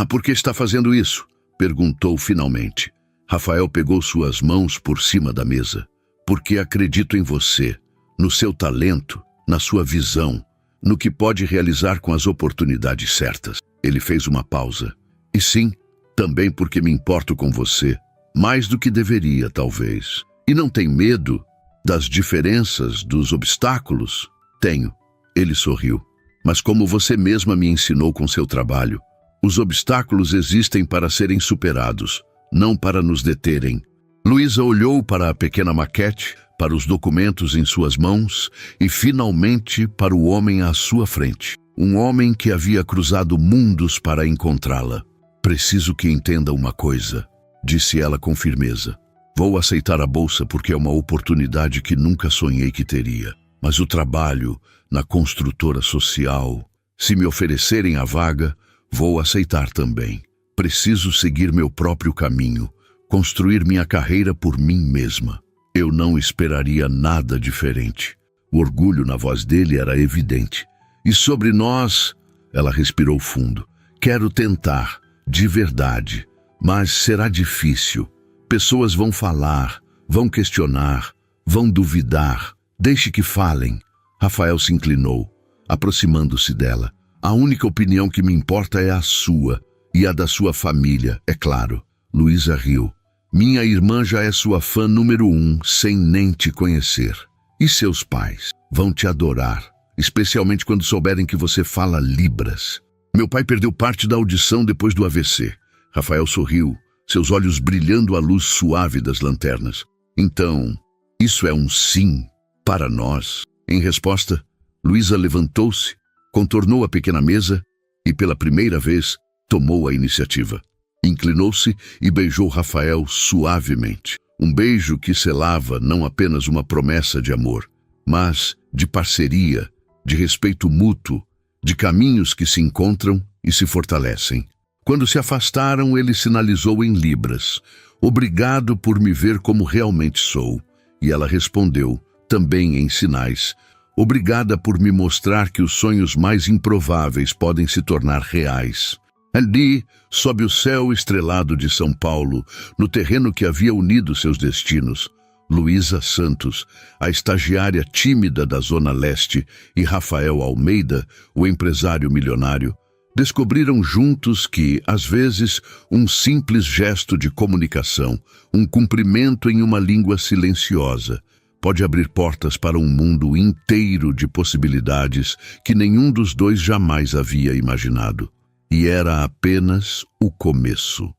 Por que está fazendo isso? Perguntou finalmente. Rafael pegou suas mãos por cima da mesa. Porque acredito em você, no seu talento, na sua visão, no que pode realizar com as oportunidades certas. Ele fez uma pausa. E sim, também porque me importo com você, mais do que deveria, talvez. E não tem medo das diferenças, dos obstáculos? Tenho. Ele sorriu. Mas como você mesma me ensinou com seu trabalho, os obstáculos existem para serem superados, não para nos deterem. Luísa olhou para a pequena maquete, para os documentos em suas mãos e, finalmente, para o homem à sua frente. Um homem que havia cruzado mundos para encontrá-la. Preciso que entenda uma coisa, disse ela com firmeza. Vou aceitar a bolsa porque é uma oportunidade que nunca sonhei que teria. Mas o trabalho na construtora social, se me oferecerem a vaga, vou aceitar também. Preciso seguir meu próprio caminho, construir minha carreira por mim mesma. Eu não esperaria nada diferente. O orgulho na voz dele era evidente. E sobre nós, ela respirou fundo. Quero tentar, de verdade, mas será difícil. Pessoas vão falar, vão questionar, vão duvidar. Deixe que falem. Rafael se inclinou, aproximando-se dela. A única opinião que me importa é a sua e a da sua família, é claro. Luísa riu. Minha irmã já é sua fã número 1, sem nem te conhecer. E seus pais vão te adorar, especialmente quando souberem que você fala Libras. Meu pai perdeu parte da audição depois do AVC. Rafael sorriu, seus olhos brilhando à luz suave das lanternas. Então, isso é um sim para nós. Em resposta, Luísa levantou-se, contornou a pequena mesa e, pela primeira vez, tomou a iniciativa. Inclinou-se e beijou Rafael suavemente. Um beijo que selava não apenas uma promessa de amor, mas de parceria, de respeito mútuo, de caminhos que se encontram e se fortalecem. Quando se afastaram, ele sinalizou em libras: "Obrigado por me ver como realmente sou." E ela respondeu, também em sinais: "Obrigada por me mostrar que os sonhos mais improváveis podem se tornar reais." Ali, sob o céu estrelado de São Paulo, no terreno que havia unido seus destinos, Luísa Santos, a estagiária tímida da Zona Leste, e Rafael Almeida, o empresário milionário, descobriram juntos que, às vezes, um simples gesto de comunicação, um cumprimento em uma língua silenciosa, pode abrir portas para um mundo inteiro de possibilidades que nenhum dos dois jamais havia imaginado. E era apenas o começo.